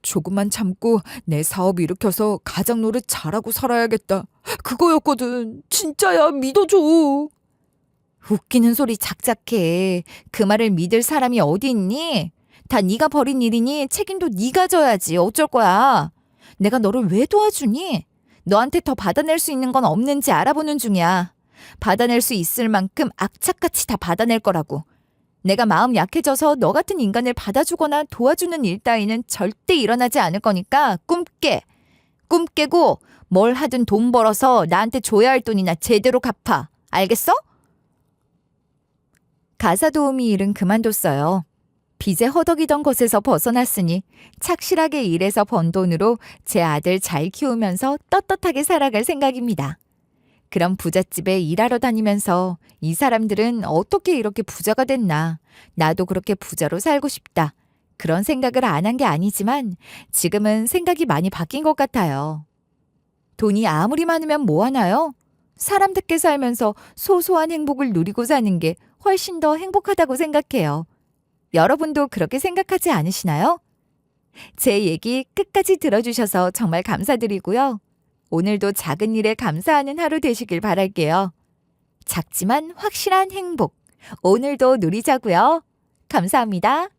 조금만 참고 내 사업 일으켜서 가장 노릇 잘하고 살아야겠다. 그거였거든. 진짜야. 믿어줘. 웃기는 소리 작작해. 그 말을 믿을 사람이 어디 있니? 다 네가 벌인 일이니 책임도 네가 져야지. 어쩔 거야. 내가 너를 왜 도와주니? 너한테 더 받아낼 수 있는 건 없는지 알아보는 중이야. 받아낼 수 있을 만큼 악착같이 다 받아낼 거라고. 내가 마음 약해져서 너 같은 인간을 받아주거나 도와주는 일 따위는 절대 일어나지 않을 거니까 꿈 깨. 꿈 깨고 뭘 하든 돈 벌어서 나한테 줘야 할 돈이나 제대로 갚아. 알겠어? 가사 도우미 일은 그만뒀어요. 빚에 허덕이던 것에서 벗어났으니 착실하게 일해서 번 돈으로 제 아들 잘 키우면서 떳떳하게 살아갈 생각입니다. 그럼 부잣집에 일하러 다니면서 이 사람들은 어떻게 이렇게 부자가 됐나? 나도 그렇게 부자로 살고 싶다. 그런 생각을 안 한 게 아니지만 지금은 생각이 많이 바뀐 것 같아요. 돈이 아무리 많으면 뭐 하나요? 사람답게 살면서 소소한 행복을 누리고 사는 게 훨씬 더 행복하다고 생각해요. 여러분도 그렇게 생각하지 않으시나요? 제 얘기 끝까지 들어주셔서 정말 감사드리고요. 오늘도 작은 일에 감사하는 하루 되시길 바랄게요. 작지만 확실한 행복, 오늘도 누리자고요. 감사합니다.